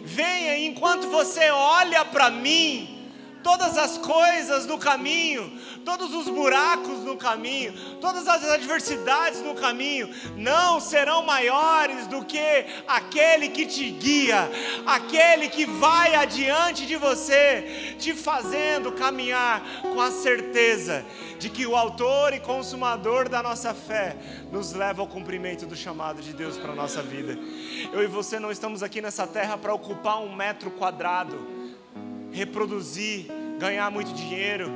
A: venha enquanto você olha para mim. Todas as coisas no caminho, todos os buracos no caminho, todas as adversidades no caminho não serão maiores do que aquele que te guia, aquele que vai adiante de você, te fazendo caminhar com a certeza de que o autor e consumador da nossa fé nos leva ao cumprimento do chamado de Deus para a nossa vida. Eu e você não estamos aqui nessa terra para ocupar 1 metro quadrado, reproduzir, ganhar muito dinheiro,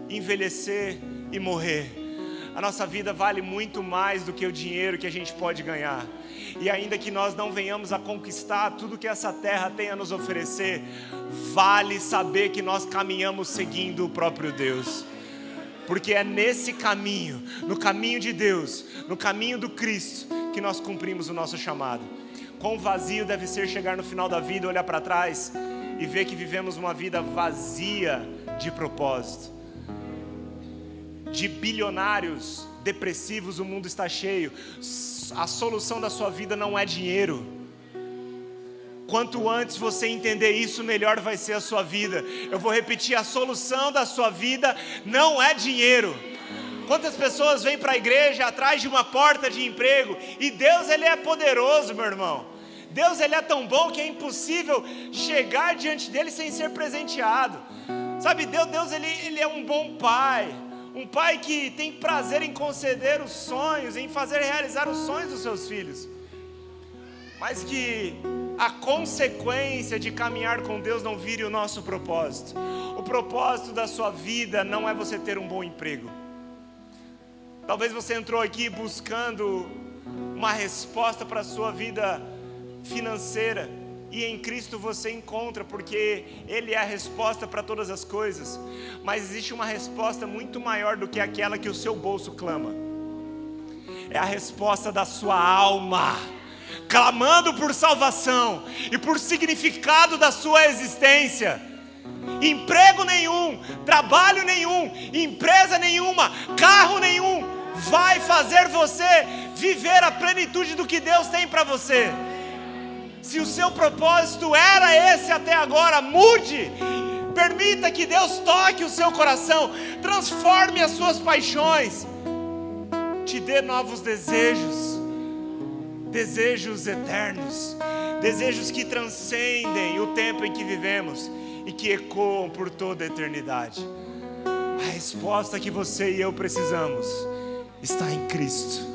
A: envelhecer e morrer. A nossa vida vale muito mais do que o dinheiro que a gente pode ganhar. E ainda que nós não venhamos a conquistar tudo que essa terra tem a nos oferecer, vale saber que nós caminhamos seguindo o próprio Deus. Porque é nesse caminho, no caminho de Deus, no caminho do Cristo, que nós cumprimos o nosso chamado. Quão vazio deve ser chegar no final da vida, olhar para trás e ver que vivemos uma vida vazia de propósito. De bilionários depressivos o mundo está cheio. A solução da sua vida não é dinheiro. Quanto antes você entender isso, melhor vai ser a sua vida. Eu vou repetir: a solução da sua vida não é dinheiro. Quantas pessoas vêm para a igreja atrás de uma porta de emprego, e Deus, Ele é poderoso, meu irmão. Deus, Ele é tão bom que é impossível chegar diante dEle sem ser presenteado. Sabe, Deus ele é um bom pai. Um pai que tem prazer em conceder os sonhos, em fazer realizar os sonhos dos seus filhos. Mas que a consequência de caminhar com Deus não vire o nosso propósito. O propósito da sua vida não é você ter um bom emprego. Talvez você entrou aqui buscando uma resposta para a sua vida financeira, e em Cristo você encontra, porque Ele é a resposta para todas as coisas. Mas existe uma resposta muito maior do que aquela que o seu bolso clama. É a resposta da sua alma, clamando por salvação e por significado da sua existência. Emprego nenhum, trabalho nenhum, empresa nenhuma, carro nenhum vai fazer você viver a plenitude do que Deus tem para você. Se o seu propósito era esse até agora, mude. Permita que Deus toque o seu coração, transforme as suas paixões, te dê novos desejos, desejos eternos, desejos que transcendem o tempo em que vivemos e que ecoam por toda a eternidade. A resposta que você e eu precisamos está em Cristo.